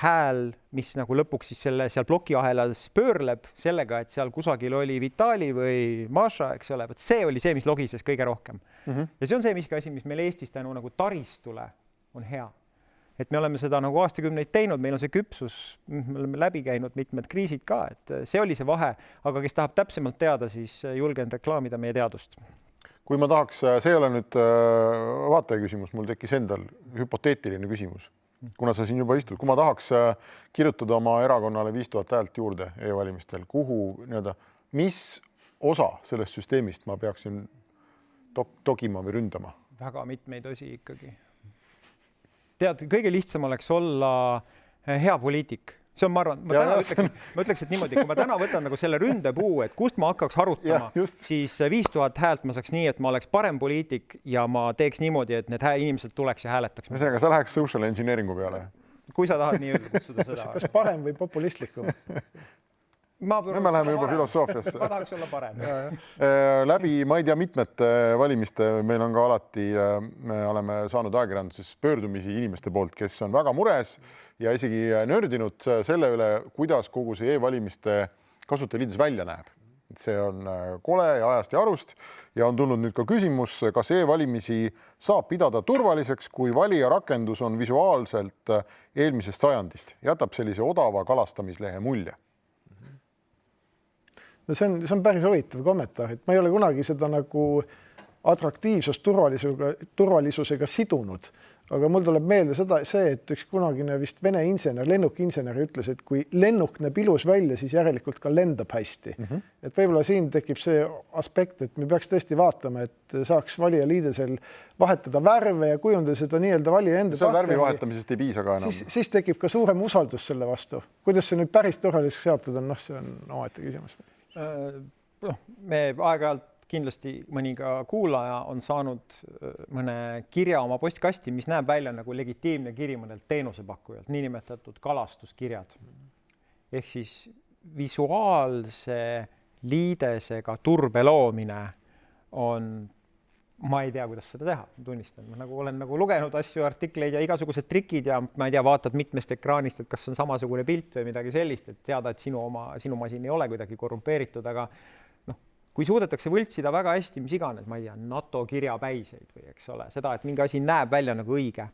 hääl, mis nagu lõpuks siis seal plokiahelas pöörleb sellega, et seal kusagil oli Vitali või Maša, eks ole, see oli see, mis logises kõige rohkem. Ja see on see asi, mis meil Eestis tänu nagu taristule on hea. Et me oleme seda nagu aastakümneid teinud, meil on see küpsus, me oleme läbi käinud mitmed kriisid ka, et see oli see vahe, aga kes tahab täpsemalt teada, siis julgen reklaamida meie teadust. Kui ma tahaks, see ei ole nüüd vaataja küsimus, mul tekkis endal hüpoteetiline küsimus, kuna sa siin juba istud, kui ma tahaks kirjutada oma erakonnale 5000 häält juurde e-valimistel, mis osa sellest süsteemist ma peaksin togima või ründama? Väga mitmeid osi ikkagi. Tead, kõige lihtsam oleks olla hea poliitik. See on, ma arvan, ma ütleks, et niimoodi, kui ma täna võtan nagu selle ründepuu, et kust ma hakkaks harutama, siis 5000 häält ma saaks nii, et ma oleks parem poliitik ja ma teeks niimoodi, et need inimesed tuleks ja hääletaks. Aga sa läheks social engineeringu peale? Kui sa tahad nii kutsuda seda. Kas parem või populistlikum? Me läheme juba filosoofiasse. Ma tahaks olla parem. Läbi, ma ei tea, mitmete valimiste meil on ka alati, me oleme saanud ajakirjanduses pöördumisi inimeste poolt, kes on väga mures ja isegi nördinud selle üle, kuidas kogu see e-valimiste kasutajaliidus välja näeb. See on kole ja ajast ja arust ja on tulnud nüüd ka küsimus, kas e-valimisi saab pidada turvaliseks, kui valija rakendus on visuaalselt eelmisest sajandist, jätab sellise odava kalastamislehe mulje. See on päris huvitav kommentaar, et ma ei ole kunagi seda nagu atraktiivsust turvalisusega sidunud, aga mul tuleb meelde see, et üks kunagine vist vene insener, lennukinsener ütles, et kui lennuk näeb ilus välja, siis järelikult ka lendab hästi. Et võib-olla siin tekib see aspekt, et me peaks tõesti vaatama, et saaks valijaliidesel vahetada värve ja kujundada seda nii-öelda valija enda tahte. Värvi vahetamisest ei piisa ka enam. Siis tekib ka suurem usaldus selle vastu. Kuidas see nüüd päris turvaliseks seotud on, see on omaette küsimus. Me aeg-ajalt kindlasti mõni ka kuulaja on saanud mõne kirja oma postkasti, mis näeb välja nagu legitiimne kiri mõnelt teenusepakkujalt, niinimetatud kalastuskirjad. Ehk siis visuaalse liidesega turbe loomine on, ma ei tea, kuidas seda teha, tunnistan. Ma nagu olen nagu lugenud asju, artikleid ja igasugused trikid ja ma ei tea, vaatad mitmest ekraanist, et kas on samasugune pilt või midagi sellist, et teada, et sinu masin ei ole kuidagi korrumpeeritud, aga kui suudetakse võltsida väga hästi, mis iganes, ma ei tea, NATO kirjapäiseid või eks ole, seda, et mingi asi näeb välja nagu õige.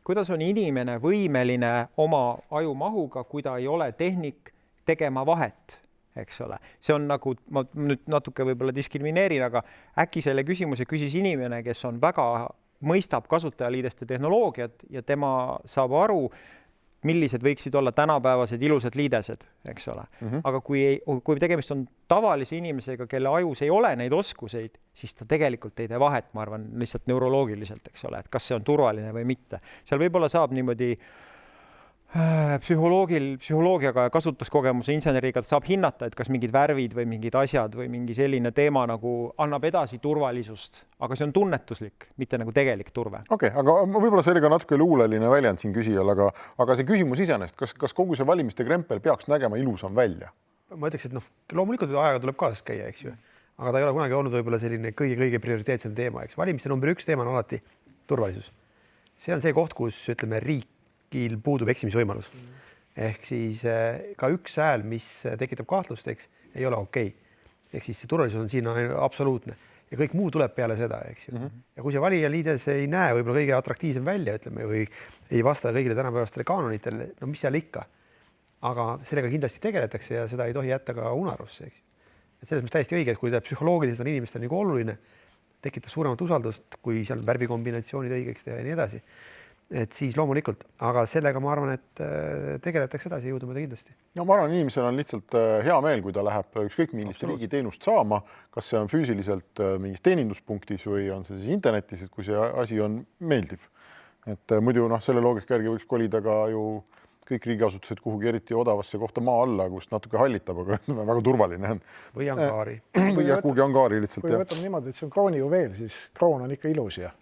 Kuidas on inimene võimeline oma ajumahuga, kui ta ei ole tehnik, tegema vahet, eks ole. See on nagu, ma nüüd natuke võib-olla diskrimineerin, aga äkki selle küsimuse küsis inimene, kes on väga mõistab kasutajaliideste tehnoloogiat ja tema saab aru, millised võiksid olla tänapäevased ilusad liidesed, eks ole. Aga kui tegemist on tavalise inimesega, kelle ajus ei ole neid oskuseid, siis ta tegelikult ei tee vahet, ma arvan, lihtsalt neuroloogiliselt, eks ole, et kas see on turvaline või mitte. Seal võib-olla saab niimoodi psühholoogiaga ja kasutuskogemuse inseneriga saab hinnata, et kas mingid värvid või mingid asjad või mingi selline teema nagu annab edasi turvalisust, aga see on tunnetuslik, mitte nagu tegelik turve. Okei, aga võib-olla sellega natuke luuleline väljend siin küsijal, aga see küsimus iseenesest, kas kogu see valimiste krempel peaks nägema ilusam välja? Ma ütleks, et loomulikult ajaga tuleb kaasas käia, eks ju. Aga ta ei ole kunagi olnud võib-olla selline kõige prioriteetsem teema, eks. Valimiste number 1 teema on alati turvalisus. See on see koht, kus ütleme puudub eksimisvõimalus. Ehk siis ka üks hääl, mis tekitab kahtlust, eks, ei ole okei. Ehk siis see turvalisus on siin absoluutne. Ja kõik muu tuleb peale seda, eks ju. Ja kui see valijaliides ei näe võib-olla kõige atraktiivsem välja, ütleme, või ei vasta kõigile tänapäevastele kaanonitele, no mis seal ikka. Aga sellega kindlasti tegeletakse ja seda ei tohi jätta ka unarusse, eks. Selles mõttes täiesti õige, et kui ta psühholoogiliselt on inimestel nagu oluline, tekitab suuremat usaldust, kui seal värvikombinatsioonid õigeks teha ja nii edasi. Et siis loomulikult, aga sellega ma arvan, et tegeletakse edasi jõudumööda kindlasti. No ma arvan, inimesel on lihtsalt hea meel, kui ta läheb ükskõik millist riigi teenust saama, kas see on füüsiliselt mingis teeninduspunktis või on see siis internetis, et kui see asi on meeldiv. Et muidu selle loogika järgi võiks kolida ka ju kõik riigiasutused kuhugi eriti odavasse kohta maa alla, kust natuke hallitab, aga väga turvaline on. Või angaari. Või kuhugi angaari lihtsalt. Kui võtame niimoodi, et see on kroonijuveel, siis kroon on ikka ilus ja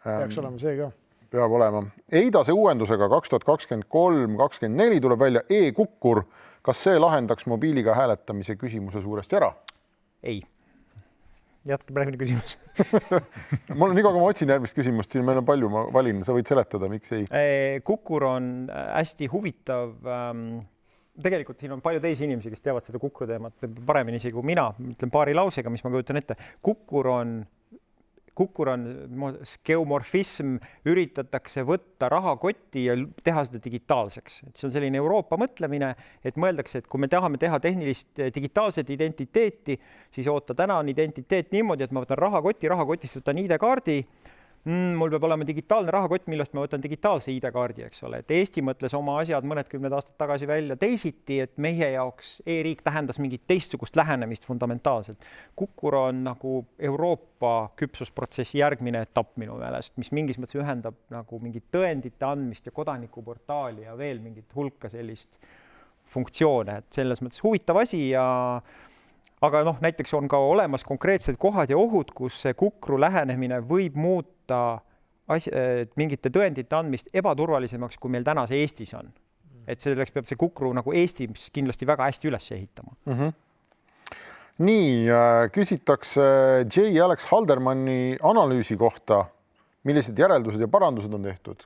peaks olema see ka. Peab olema. Eidase uuendusega 2023-2024 tuleb välja e-kukkur. Kas see lahendaks mobiiliga hääletamise küsimuse suuresti ära? Ei. Jätke praegune küsimus. Mul on niikaua, kui ma otsin järgmist küsimust, siin meil on palju, ma valin, sa võid seletada, miks ei? Kukkur on hästi huvitav. Tegelikult siin on palju teisi inimesi, kes teavad seda kukru teemat paremini isegi kui mina. Ütlen paari lausega, mis ma kujutan ette. Kukkur on skeomorfism, üritatakse võtta rahakotti ja teha seda digitaalseks. Et see on selline Euroopa mõtlemine, et mõeldakse, et kui me tahame teha tehnilist digitaalset identiteeti, siis oota, täna on identiteet niimoodi, et ma võtan rahakotist võtan ID-kaardi, mul peab olema digitaalne rahakott, millest ma võtan digitaalse ID-kaardi, eks ole. Et Eesti mõtles oma asjad mõned aastad tagasi välja teisiti, et meie jaoks e-riik tähendas mingit teistsugust lähenemist fundamentaalselt. Kukkur on nagu Euroopa küpsusprotsessi järgmine etapp minu meelest, mis mingis mõttes ühendab nagu mingit tõendite andmist ja kodanikuportaali ja veel mingit hulka sellist funktsioone. Et selles mõttes huvitav asi aga näiteks on ka olemas konkreetsed kohad ja ohud, kus see kukru lähenemine võib muuta mingite tõendite andmist ebaturvalisemaks, kui meil täna see Eestis on. Et selleks peab see kukru nagu Eestis kindlasti väga hästi üles ehitama. Nii, küsitakse J. Alex Haldermanni analüüsi kohta, millised järeldused ja parandused on tehtud.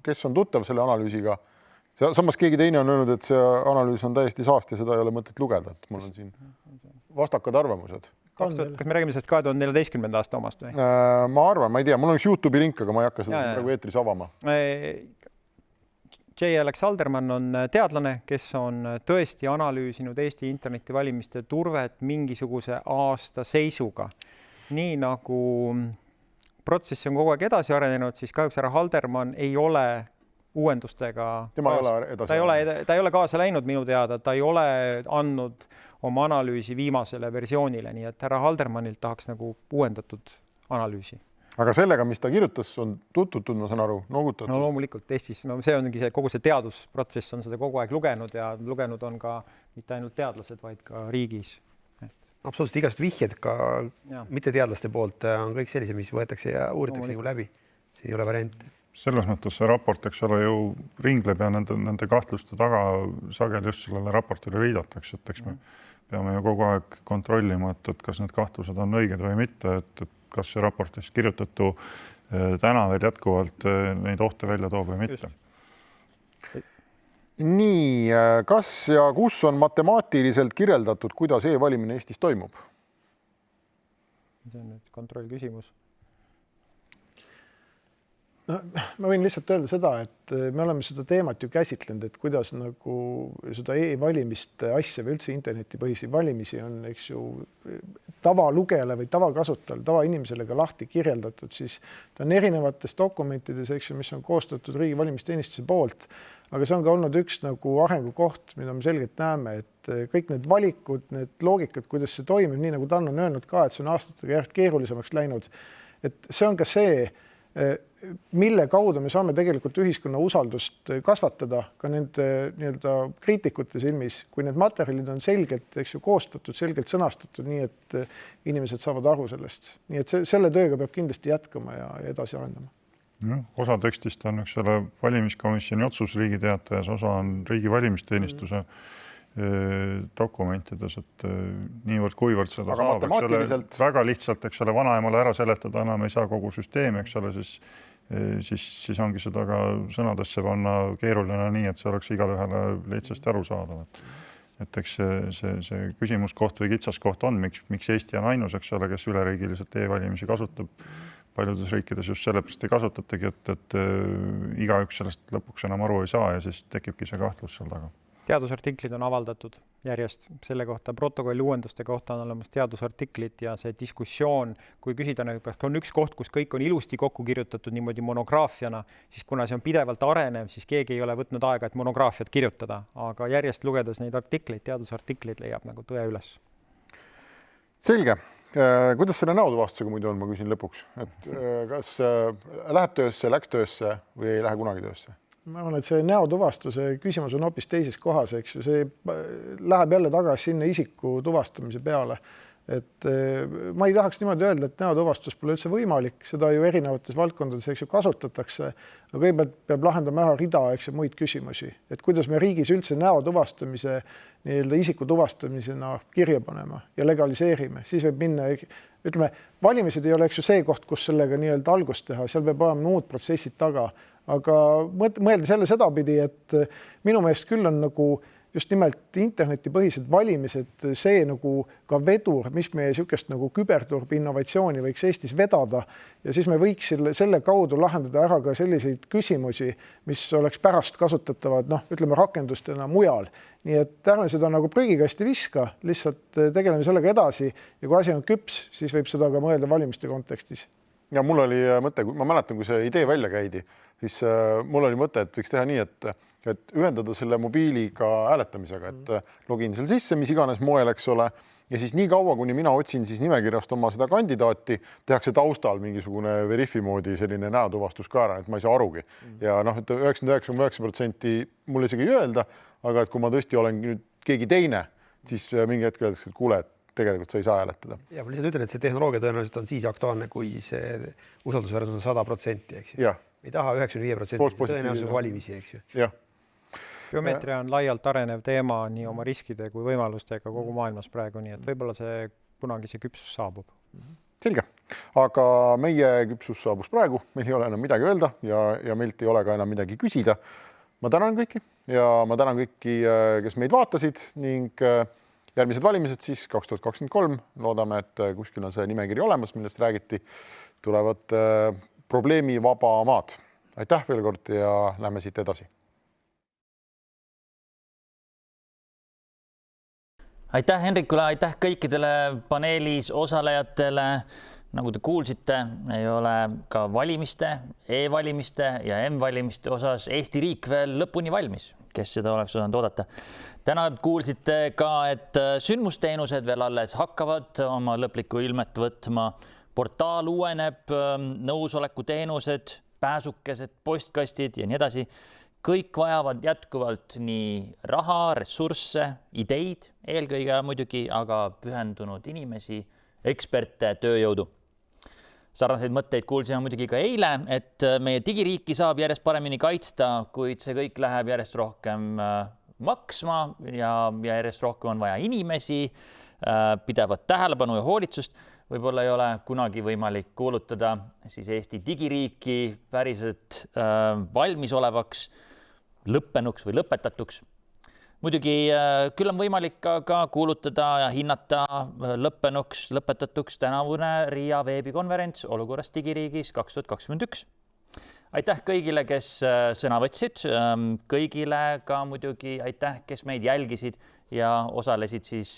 Kes on tuttav selle analüüsiga? Samas keegi teine on öelnud, et see analüüs on täiesti saast ja seda ei ole mõtet lugeda. Et mul on siin vastakad arvamused. Kas me räägime sellest 2014. aasta omast või? Ma arvan, ma ei tea, mul on üks YouTube'i link, aga ma ei hakka seda praegu eetris avama. J. Alex Haldermann on teadlane, kes on tõesti analüüsinud Eesti internetivalimiste turvet mingisuguse aasta seisuga. Nii nagu protsess on kogu aeg edasi arenenud, siis kahjuks härra Haldermann ei ole uuendustega ta ei ole kaasa läinud minu teada, ta ei ole andnud oma analüüsi viimasele versioonile, nii et härra Haldermannilt tahaks nagu uuendatud analüüsi. Aga sellega, mis ta kirjutas, on tutvutud, ma saan aru, noogutatud? No loomulikult Eestis, see ongi kogu see teadusprotsess on seda kogu aeg lugenud ja lugenud on ka mitte ainult teadlased, vaid ka riigis. Absoluutselt igast vihjed ka mitte teadlaste poolt on kõik sellised, mis võetakse ja uuritakse nagu läbi. See ei ole variant. selles mõttes see raport, eks ole, ju ringleb ja nende kahtluste taga sageli just sellele raportile viidatakse, et eks me peame ju kogu aeg kontrollima, et kas need kahtlused on õiged või mitte, et kas see raportis kirjutatu täna veel jätkuvalt neid ohte välja toob või mitte. Nii, kas ja kus on matemaatiliselt kirjeldatud, kuidas e-valimine Eestis toimub? See on nüüd kontrollküsimus. No, ma võin lihtsalt öelda seda, et me oleme seda teemat ju käsitlenud, et kuidas nagu seda e-valimiste asja või üldse internetipõhisi valimisi on, eks ju, tavalugejale või tavakasutajale, tavainimesele ka lahti kirjeldatud, siis ta on erinevates dokumentides, eks ju, mis on koostatud Riigi Valimisteenistuse poolt, aga see on ka olnud üks nagu arengukoht, mida me selgelt näeme, et kõik need valikud, need loogikad, kuidas see toimib, nii nagu Dan on öelnud ka, et see on aastatega järjest keerulisemaks läinud, et see on ka see, mille kaudu me saame tegelikult ühiskonna usaldust kasvatada ka nende nii-öelda kriitikute silmis, kui need materjalid on selgelt, eks ju, koostatud, selgelt sõnastatud, nii et inimesed saavad aru sellest. Nii et selle tööga peab kindlasti jätkama ja edasi arendama. Osa tekstist on üks selle valimiskomisjoni otsus Riigi Teatajas, osa on Riigi Valimisteenistuse dokumentides, et niivõrd kuivõrd seda saab, väga lihtsalt, eks ole, vanaemale ära seletada, enam ei saa kogu süsteemi, eks ole, siis ongi seda ka sõnadesse panna keeruline nii, et see oleks igalühele lihtsasti arusaadav. Et eks see küsimuskoht või kitsaskoht on, miks Eesti on ainus, eks ole, kes üleriigiliselt e-valimisi kasutab. Paljudes riikides just sellepärast ei kasutatagi, et igaüks sellest lõpuks enam aru ei saa ja siis tekibki see kahtlus seal taga. Teadusartiklid on avaldatud järjest selle kohta, protokolli uuenduste kohta on olemas teadusartiklid ja see diskussioon, kui küsida, kas on üks koht, kus kõik on ilusti kokku kirjutatud niimoodi monograafiana, siis kuna see on pidevalt arenev, siis keegi ei ole võtnud aega, et monograafiat kirjutada, aga järjest lugedes neid artikleid, teadusartikleid leiab nagu tõe üles. Selge. Kuidas selle näotuvastusega muidu on, ma küsin lõpuks, et kas läheb töösse, läks töösse või ei lähe kunagi töösse? Ma arvan, et see näotuvastuse küsimus on hoopis teises kohas, eks ju, see läheb jälle tagasi sinna isiku tuvastamise peale. Et ma ei tahaks niimoodi öelda, et näotuvastus pole üldse võimalik, seda ju erinevates valdkondades, eks ju, kasutatakse, aga kõigepealt peab lahendama ära rida, eks ju, muid küsimusi, et kuidas me riigis üldse näotuvastamise nii-öelda isiku tuvastamisena kirja panema ja legaliseerime, siis võib minna, ütleme, valimised ei ole, eks ju, see koht, kus sellega nii-öelda algust teha, seal peab olema muud protsessid taga, aga mõelda selle sedapidi, et minu meelest küll on nagu just nimelt internetipõhised valimised, see nagu ka vedur, mis meie sükest nagu küberturbi innovatsiooni võiks Eestis vedada ja siis me võiks selle kaudu lahendada ära ka selliseid küsimusi, mis oleks pärast kasutatavad, ütleme rakendustena mujal. Nii et ärme seda nagu prügikasti viska, lihtsalt tegeleme sellega edasi ja kui asi on küps, siis võib seda ka mõelda valimiste kontekstis. Ja mul oli mõte, ma mäletan, kui see idee välja käidi, siis mul oli mõte, et võiks teha nii, et ühendada selle mobiiliga hääletamisega, et login seal sisse, mis iganes moel, eks ole, ja siis nii kaua, kuni mina otsin siis nimekirjast oma seda kandidaati, tehakse taustal mingisugune verifi moodi selline näotuvastus ka ära, et ma ei saa arugi. Ja et 99,9% mulle isegi ei öelda, aga et kui ma tõesti olen nüüd keegi teine, siis mingi hetk öeldakse, et kuule, et tegelikult sa ei saa hääletada. Ja ma lihtsalt ütlen, et see tehnoloogia tõenäoliselt on siis aktuaalne, kui see usaldusväärsus on 100%, eks ju. Me ei taha 95% tõenäosus valimisi, eks ju. Jah. Biomeetria on laialt arenev teema nii oma riskide kui võimalustega kogu maailmas praegu, nii et võib-olla see kunagi see küpsus saabub. Selge, aga meie küpsus saabus praegu, meil ei ole enam midagi öelda ja meilt ei ole ka enam midagi küsida. Ma tänan kõiki ja ma tänan kõiki, kes meid vaatasid ning järgmised valimised siis 2023. Loodame, et kuskil on see nimekiri olemas, millest räägiti, tulevad probleemivaba maad. Aitäh veel kord ja lähme siit edasi. Aitäh Henrikule, aitäh kõikidele paneelis osalejatele. Nagu te kuulsite, ei ole ka valimiste, e-valimiste ja M-valimiste osas Eesti riik veel lõpuni valmis, kes seda oleks osanud oodata. Täna kuulsite ka, et sündmusteenused veel alles hakkavad oma lõplikku ilmet võtma. Portaal uueneb, nõusoleku teenused, pääsukesed, postkastid ja nii edasi. Kõik vajavad jätkuvalt nii raha, ressursse, ideid, eelkõige muidugi, aga pühendunud inimesi, eksperte, tööjõudu. Sarnaseid mõtteid kuulsime muidugi ka eile, et meie digiriiki saab järjest paremini kaitsta, kuid see kõik läheb järjest rohkem maksma ja järjest rohkem on vaja inimesi, pidevat tähelepanu ja hoolitsust. Võib-olla ei ole kunagi võimalik kuulutada siis Eesti digiriiki päriselt valmisolevaks, lõppenuks või lõpetatuks. Muidugi küll on võimalik ka kuulutada ja hinnata lõpetatuks tänavune Riia veebikonverents olukorrast digiriigis 2021. Aitäh kõigile, kes sõna võtsid, kõigile ka muidugi aitäh, kes meid jälgisid ja osalesid siis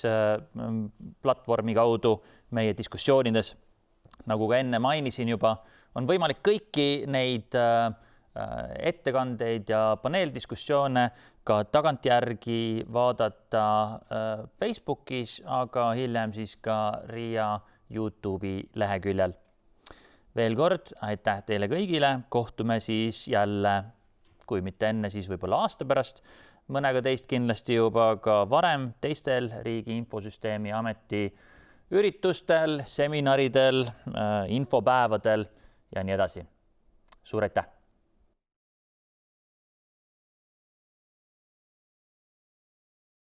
platvormi kaudu meie diskussioonides. Nagu ka enne mainisin juba, on võimalik kõiki neid ettekandeid ja paneeldiskussioone ka tagantjärgi vaadata Facebookis, aga hiljem siis ka Riia YouTube'i leheküljel. Veel kord aitäh teile kõigile, kohtume siis jälle, kui mitte enne, siis võib-olla aasta pärast, mõnega teist kindlasti juba ka varem teistel Riigi Infosüsteemi Ameti üritustel, seminaridel, infopäevadel ja nii edasi. Suur aitäh!